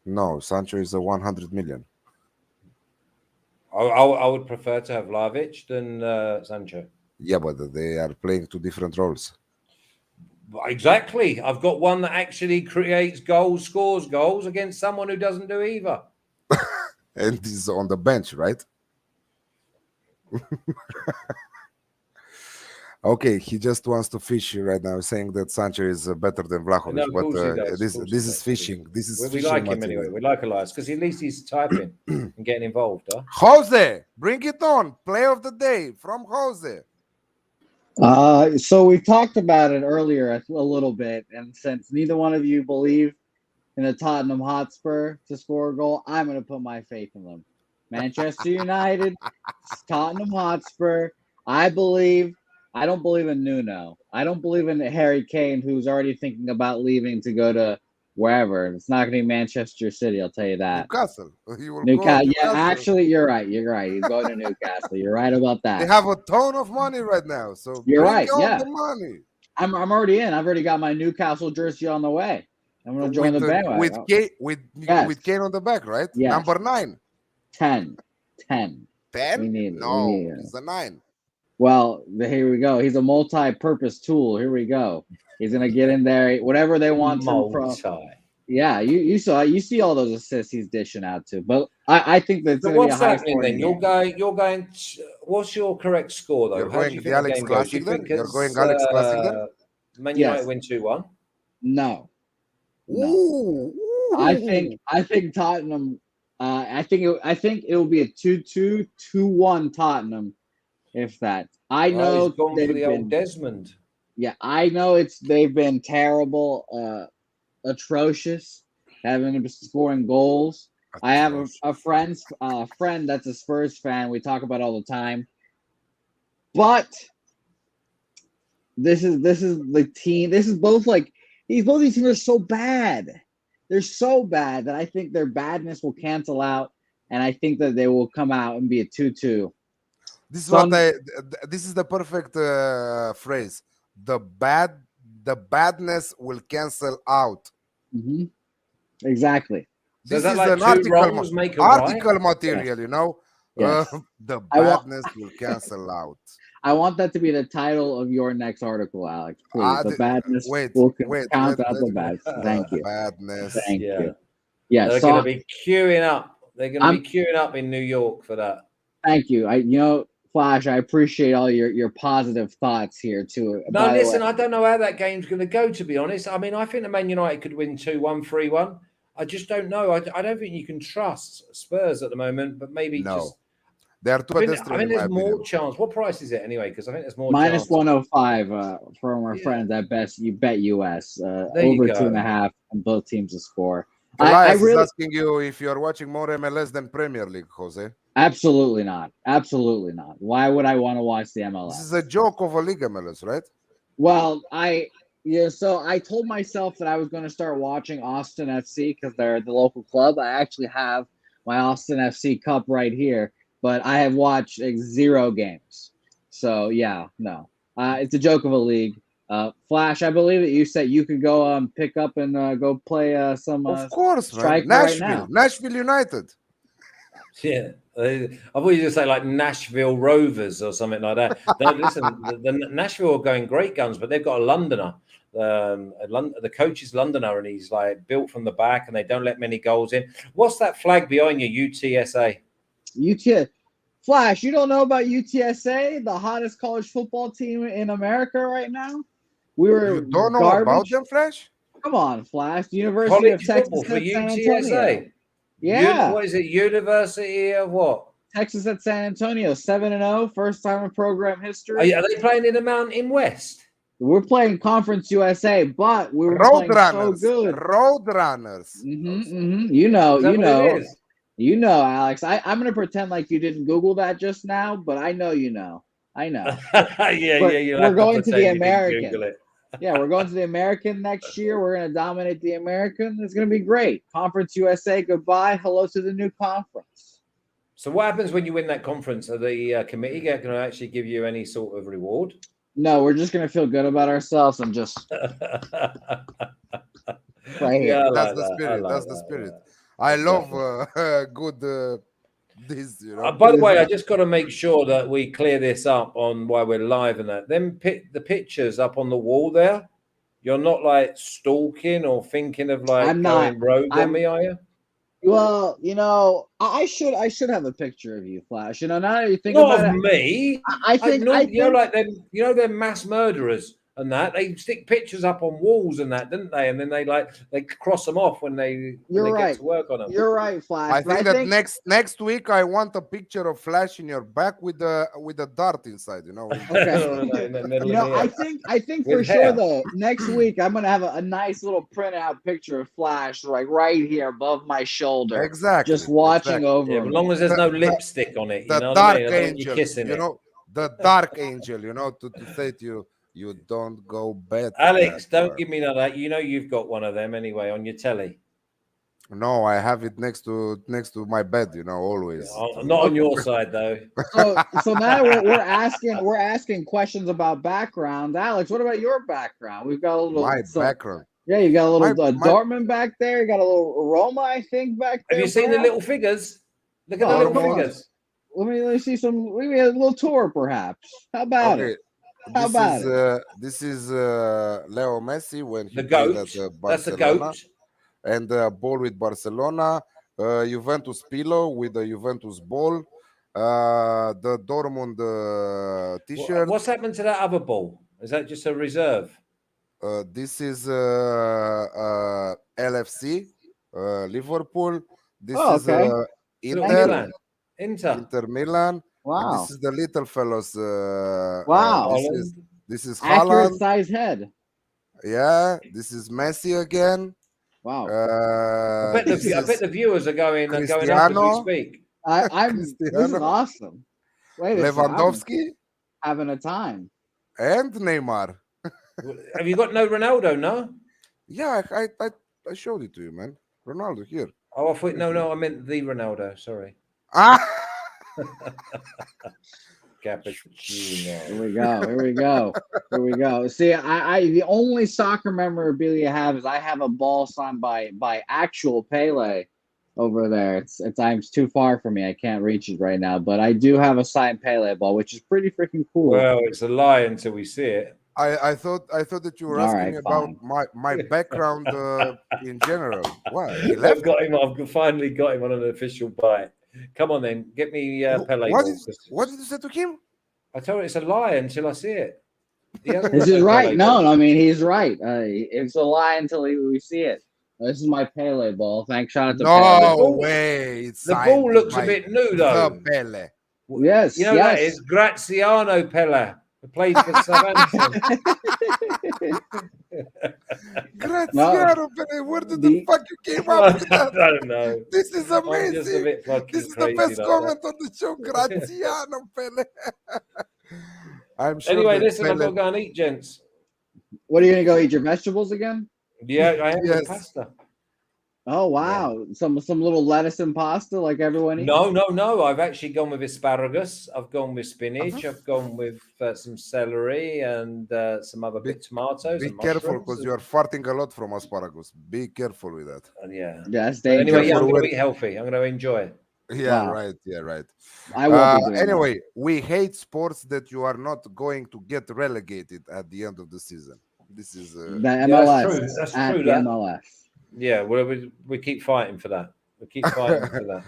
Speaker 1: No, Sancho is a 100 million.
Speaker 2: I would prefer to have Vlahovic than Sancho.
Speaker 1: Yeah, but they are playing two different roles.
Speaker 2: Exactly. I've got one that actually creates goals, scores goals against someone who doesn't do either.
Speaker 1: And he's on the bench, right? Okay, he just wants to fish right now, saying that Sancho is better than Vlahovic.
Speaker 2: No, of
Speaker 1: But
Speaker 2: course he does.
Speaker 1: this is fishing. This is
Speaker 2: We
Speaker 1: fishing
Speaker 2: like him
Speaker 1: material.
Speaker 2: anyway. We like Elias because at least he's typing and getting involved. Huh?
Speaker 1: Jose, bring it on. Play of the day from Jose.
Speaker 3: So we talked about it earlier a little bit, and since neither one of you believe in the Tottenham Hotspur to score a goal, I'm going to put my faith in them. Manchester United, Tottenham Hotspur. I don't believe in Nuno. I don't believe in Harry Kane, who's already thinking about leaving to go to wherever. It's not going to be Manchester City, I'll tell you that.
Speaker 1: Newcastle. He will go
Speaker 3: Newcastle.
Speaker 1: Newcastle.
Speaker 3: Yeah, actually, you're right. He's going to Newcastle. You're right about that.
Speaker 1: They have a ton of money right now, so
Speaker 3: You're
Speaker 1: bring
Speaker 3: right.
Speaker 1: on
Speaker 3: Yeah,
Speaker 1: the money.
Speaker 3: I'm already in. I've already got my Newcastle jersey on the way. I'm going to join the bandwagon.
Speaker 1: With Kane on the back, right?
Speaker 3: Yes.
Speaker 1: Number 9.
Speaker 3: 10.
Speaker 1: 10? He's a 9.
Speaker 3: Well, here we go. He's a multi-purpose tool. Here we go. He's gonna get in there, whatever they want him from. Yeah, you see all those assists he's dishing out to. But I think that's
Speaker 2: so what's happening then? You're going. What's your correct score though?
Speaker 1: You're
Speaker 2: How do
Speaker 1: going
Speaker 2: you
Speaker 1: the
Speaker 2: think
Speaker 1: Alex
Speaker 2: the game goes?
Speaker 1: Classic then? You're
Speaker 2: It's,
Speaker 1: going Alex Classic then?
Speaker 2: Man United win 2-1.
Speaker 3: No.
Speaker 1: Ooh,
Speaker 3: I think Tottenham. I think it will be a 2-2, 2-1 Tottenham, if that. I know
Speaker 2: he's gone for
Speaker 3: they've
Speaker 2: the old
Speaker 3: been.
Speaker 2: Desmond.
Speaker 3: Yeah, I know they've been terrible, atrocious, haven't been scoring goals. I have a friend that's a Spurs fan. We talk about it all the time. But this is the team. This is both like both these teams are so bad. They're so bad that I think their badness will cancel out, and I think that they will come out and be a 2-2.
Speaker 1: This is this is the perfect phrase. The badness will cancel out.
Speaker 3: Mm-hmm. Exactly.
Speaker 2: So
Speaker 1: This
Speaker 2: is that
Speaker 1: is
Speaker 2: like
Speaker 1: an
Speaker 2: two wrongs make a
Speaker 1: article
Speaker 2: right?
Speaker 1: material, you know.
Speaker 3: Yes.
Speaker 1: The badness will cancel out.
Speaker 3: I want that to be the title of your next article, Alex. Please, the badness will count out the bad. Thank you.
Speaker 1: Badness.
Speaker 3: Thank you. Yeah,
Speaker 2: they're going to be queuing up. They're going to be queuing up in New York for that.
Speaker 3: Thank you. Flash, I appreciate all your positive thoughts here too.
Speaker 2: No, listen, I don't know how that game's going to go, to be honest. I mean, I think the Man United could win 2-1, 3-1. I just don't know. I don't think you can trust Spurs at the moment, but maybe just.
Speaker 1: They are too pedestrian.
Speaker 2: I think there's more chance. What price is it anyway? Because I think there's more
Speaker 3: minus
Speaker 2: chance.
Speaker 3: 105 from our friends at BetUS. Over 2.5 on both teams to score.
Speaker 1: Elias is asking you if you are watching more MLS than Premier League, Jose.
Speaker 3: Absolutely not. Absolutely not. Why would I want to watch the MLS?
Speaker 1: This is a joke of a Liga MLS, right?
Speaker 3: Well, so I told myself that I was going to start watching Aston FC because they're the local club. I actually have my Aston FC cup right here, but I have watched 0 games. So yeah, no, it's a joke of a league. Flash, I believe that you said you could go pick up and go play some.
Speaker 1: Of course, man. Nashville United.
Speaker 2: Yeah, I thought you just say like Nashville Rovers or something like that. No, listen, the Nashville are going great guns, but they've got a Londoner. The coach is Londoner, and he's like built from the back, and they don't let many goals in. What's that flag behind you? UTSA.
Speaker 3: Flash, you don't know about UTSA, the hottest college football team in America right now?
Speaker 1: You don't know about them, Flash?
Speaker 3: Come on, Flash. University of Texas
Speaker 2: for
Speaker 3: at San
Speaker 2: UTSA.
Speaker 3: Antonio. Yeah.
Speaker 2: What is it? University of what?
Speaker 3: Texas at San Antonio, 7-0, first time in program history.
Speaker 2: Are they playing in the Mountain West?
Speaker 3: We're playing Conference USA, but we were playing so good.
Speaker 1: Roadrunners.
Speaker 3: You know, Alex. I'm going to pretend like you didn't Google that just now, but I know you know. I know. We're going to the American. Yeah, we're going to the American next year. We're going to dominate the American. It's going to be great. Conference USA, goodbye. Hello to the new conference.
Speaker 2: So what happens when you win that conference? Are the committee going to actually give you any sort of reward?
Speaker 3: No, we're just going to feel good about ourselves and just right here.
Speaker 1: Yeah, that's the spirit. That's the spirit. I love good this, you know.
Speaker 2: By the way, I just got to make sure that we clear this up on why we're live and that. Then the pictures up on the wall there, you're not like stalking or thinking of like going rogue on me, are you?
Speaker 3: Well, I should have a picture of you, Flash. Now that you think about it,
Speaker 2: me. I think like them. They're mass murderers and that they stick pictures up on walls and that, didn't they? And then they cross them off when they get to work on them.
Speaker 3: You're right, Flash.
Speaker 1: I think that next week I want a picture of Flash in your back with a dart inside.
Speaker 3: Okay. I think for sure though. Next week I'm gonna have a nice little printout picture of Flash like right here above my shoulder.
Speaker 1: Exactly.
Speaker 3: Just watching over.
Speaker 2: Yeah, as long as there's no lipstick on it.
Speaker 1: The dark angel. The dark angel. To say to you. You don't go bad.
Speaker 2: Alex, don't give me none of that. You've got one of them anyway on your telly.
Speaker 1: No, I have it next to my bed, always.
Speaker 2: Not on your side though.
Speaker 3: So now we're asking questions about background. Alex, what about your background? We've got a little
Speaker 1: background.
Speaker 3: Yeah, you got a little Dortmund back there. You got a little Roma, I think, back there.
Speaker 2: Have you seen the little figures? Look at the little figures.
Speaker 3: Let me see some. Maybe a little tour, perhaps. How about it?
Speaker 1: This is Leo Messi when he
Speaker 2: played
Speaker 1: at Barcelona.
Speaker 2: That's a goat.
Speaker 1: And ball with Barcelona. Juventus pillow with the Juventus ball. The Dortmund t-shirt.
Speaker 2: What's happened to that other ball? Is that just a reserve?
Speaker 1: This is LFC. Liverpool. This
Speaker 3: Oh,
Speaker 1: is
Speaker 3: okay.
Speaker 2: Milan.
Speaker 1: Inter Milan. And
Speaker 3: Wow.
Speaker 1: this is the little fellows.
Speaker 3: Wow.
Speaker 1: This is
Speaker 3: Accurate
Speaker 1: Haaland.
Speaker 3: size head.
Speaker 1: Yeah, this is Messi again.
Speaker 3: Wow.
Speaker 2: I bet
Speaker 1: This
Speaker 2: the
Speaker 1: is
Speaker 2: viewers are going up as we
Speaker 1: Cristiano.
Speaker 2: speak.
Speaker 3: This is
Speaker 1: Cristiano,
Speaker 3: awesome. Wait a second. I'm
Speaker 1: Lewandowski,
Speaker 3: having a time.
Speaker 1: and Neymar.
Speaker 2: Have you got no Ronaldo? No.
Speaker 1: Yeah, I showed it to you, man. Ronaldo here.
Speaker 2: Oh, I thought no. I meant the Ronaldo. Sorry.
Speaker 1: Ah,
Speaker 2: Cappuccino.
Speaker 3: Here we go. See, I the only soccer memorabilia I have is I have a ball signed by actual Pele over there. It's too far for me. I can't reach it right now, but I do have a signed Pele ball, which is pretty freaking cool.
Speaker 2: Well, it's a lie until we see it.
Speaker 1: I thought that you were
Speaker 3: All
Speaker 1: asking
Speaker 3: right,
Speaker 1: me about my background in general. What? He
Speaker 2: I've
Speaker 1: left?
Speaker 2: got him. I've finally got him on an official bite. Come on, then, get me Pele.
Speaker 1: What did you say to him?
Speaker 2: I told you it's a lie until I see it.
Speaker 3: This is right. No, I mean he's right. It's a lie until we see it. This is my Pele ball. Thanks, shout out to Pele.
Speaker 1: No way. It's
Speaker 2: The ball looks a bit new though.
Speaker 1: The Pele.
Speaker 3: Yes,
Speaker 2: you know that is Graziano Pele. He played for Southampton.
Speaker 1: Graziano Pele. Where did the fuck you came up with that?
Speaker 2: I don't know.
Speaker 1: This is
Speaker 2: I'm just a
Speaker 1: amazing.
Speaker 2: bit fucking
Speaker 1: This is the
Speaker 2: crazy
Speaker 1: best
Speaker 2: like
Speaker 1: comment on the show. Graziano Pele. I'm sure.
Speaker 2: Anyway,
Speaker 1: that
Speaker 2: listen, I've got
Speaker 1: Pele...
Speaker 2: to go and eat, gents.
Speaker 3: What are you gonna go eat your vegetables again?
Speaker 2: Yeah, I have
Speaker 1: Yes.
Speaker 2: pasta.
Speaker 3: Oh wow, some little lettuce and pasta like everyone eats.
Speaker 2: No. I've actually gone with asparagus. I've gone with spinach. I've gone with some celery and some other tomatoes.
Speaker 1: Be
Speaker 2: and
Speaker 1: careful because you are farting a lot from asparagus. Be careful with that.
Speaker 2: Yeah.
Speaker 3: That's
Speaker 2: But anyway,
Speaker 3: dangerous.
Speaker 2: I'm going to eat healthy. I'm going to enjoy it.
Speaker 1: Yeah,
Speaker 3: Wow.
Speaker 1: right. Yeah, right.
Speaker 3: I will be doing
Speaker 1: Anyway, we hate sports that you are not going to get relegated at the end of the season. This is
Speaker 3: the MLS.
Speaker 2: That's
Speaker 3: at
Speaker 2: true.
Speaker 3: the MLS.
Speaker 2: Yeah, we keep fighting for that. We keep fighting for that.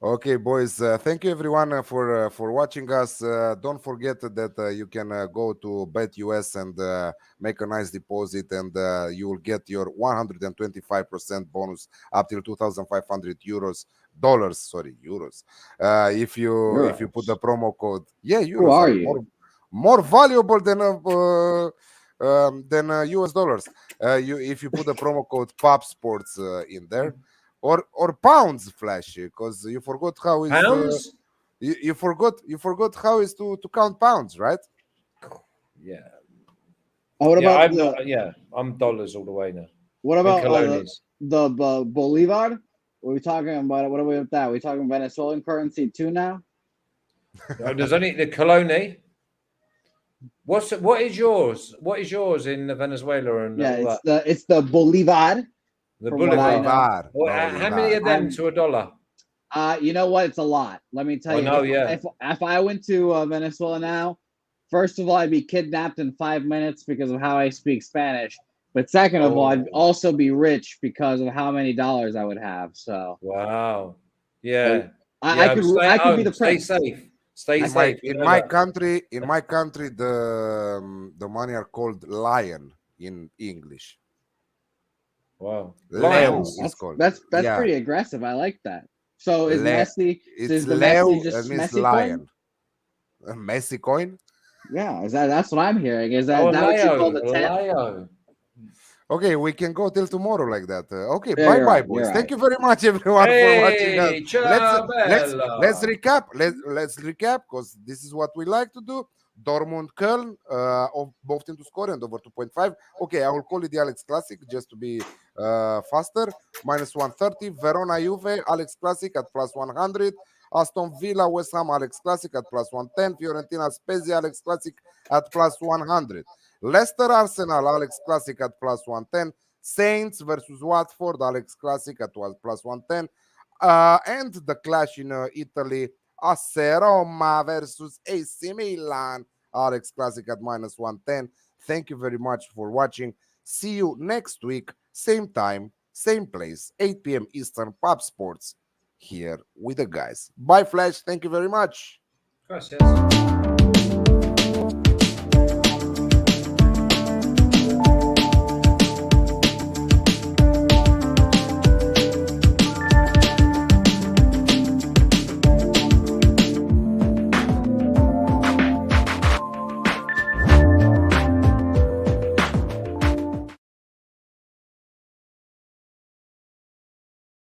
Speaker 1: Okay, boys. Thank you, everyone, for watching us. Don't forget that you can go to BetUS and make a nice deposit, and you will get your 125% bonus up till 2,500 euros. Dollars, sorry, euros. If you put the promo code, euros.
Speaker 3: Who are you?
Speaker 1: More valuable than US dollars. If you put the promo code Pop Sports in there. Or pounds, Flash, because you forgot how is
Speaker 2: pounds.
Speaker 1: You forgot how is to count pounds, right?
Speaker 2: Yeah.
Speaker 3: Oh, what about
Speaker 2: I'm dollars all the way now.
Speaker 3: What about the Bolivar? What are we talking about? What are we with that? Are we talking Venezuelan currency too now?
Speaker 2: There's only the Cologne. What is yours? What is yours in Venezuela and
Speaker 3: it's the Bolivar.
Speaker 2: The Bolivar. How many of them to $1?
Speaker 3: You know what? It's a lot. Let me tell you. If I went to Venezuela now, first of all, I'd be kidnapped in 5 minutes because of how I speak Spanish. But second of all, I'd also be rich because of how many dollars I would have. So
Speaker 2: wow, yeah.
Speaker 3: I could be the prince.
Speaker 2: Stay safe.
Speaker 1: In my country, the money are called lion in English.
Speaker 2: Wow,
Speaker 1: Leo is called.
Speaker 3: That's pretty aggressive. I like that. So is Messi?
Speaker 1: It's Leo. It means lion. Messi coin.
Speaker 3: Yeah, that's what I'm hearing. Is that what you call the 10?
Speaker 1: Okay, we can go till tomorrow like that. Okay, bye, boys. Thank you very much, everyone, for watching us. Let's recap. Let's recap because this is what we like to do. Dortmund, Koln, both teams to score and over 2.5. Okay, I will call it the Alex Classic just to be faster. Minus 130. Verona, Juve, Alex Classic at plus 100. Aston Villa, West Ham, Alex Classic at plus 110. Fiorentina, Spezia, Alex Classic at plus 100. Leicester, Arsenal, Alex Classic at plus 110. Saints versus Watford, Alex Classic at plus 110. And the clash in Italy, AC Roma versus AC Milan, Alex Classic at minus 110. Thank you very much for watching. See you next week, same time, same place, 8 p.m. Eastern, Pop Sports, here with the guys. Bye, Flash. Thank you very much.
Speaker 2: Gracias.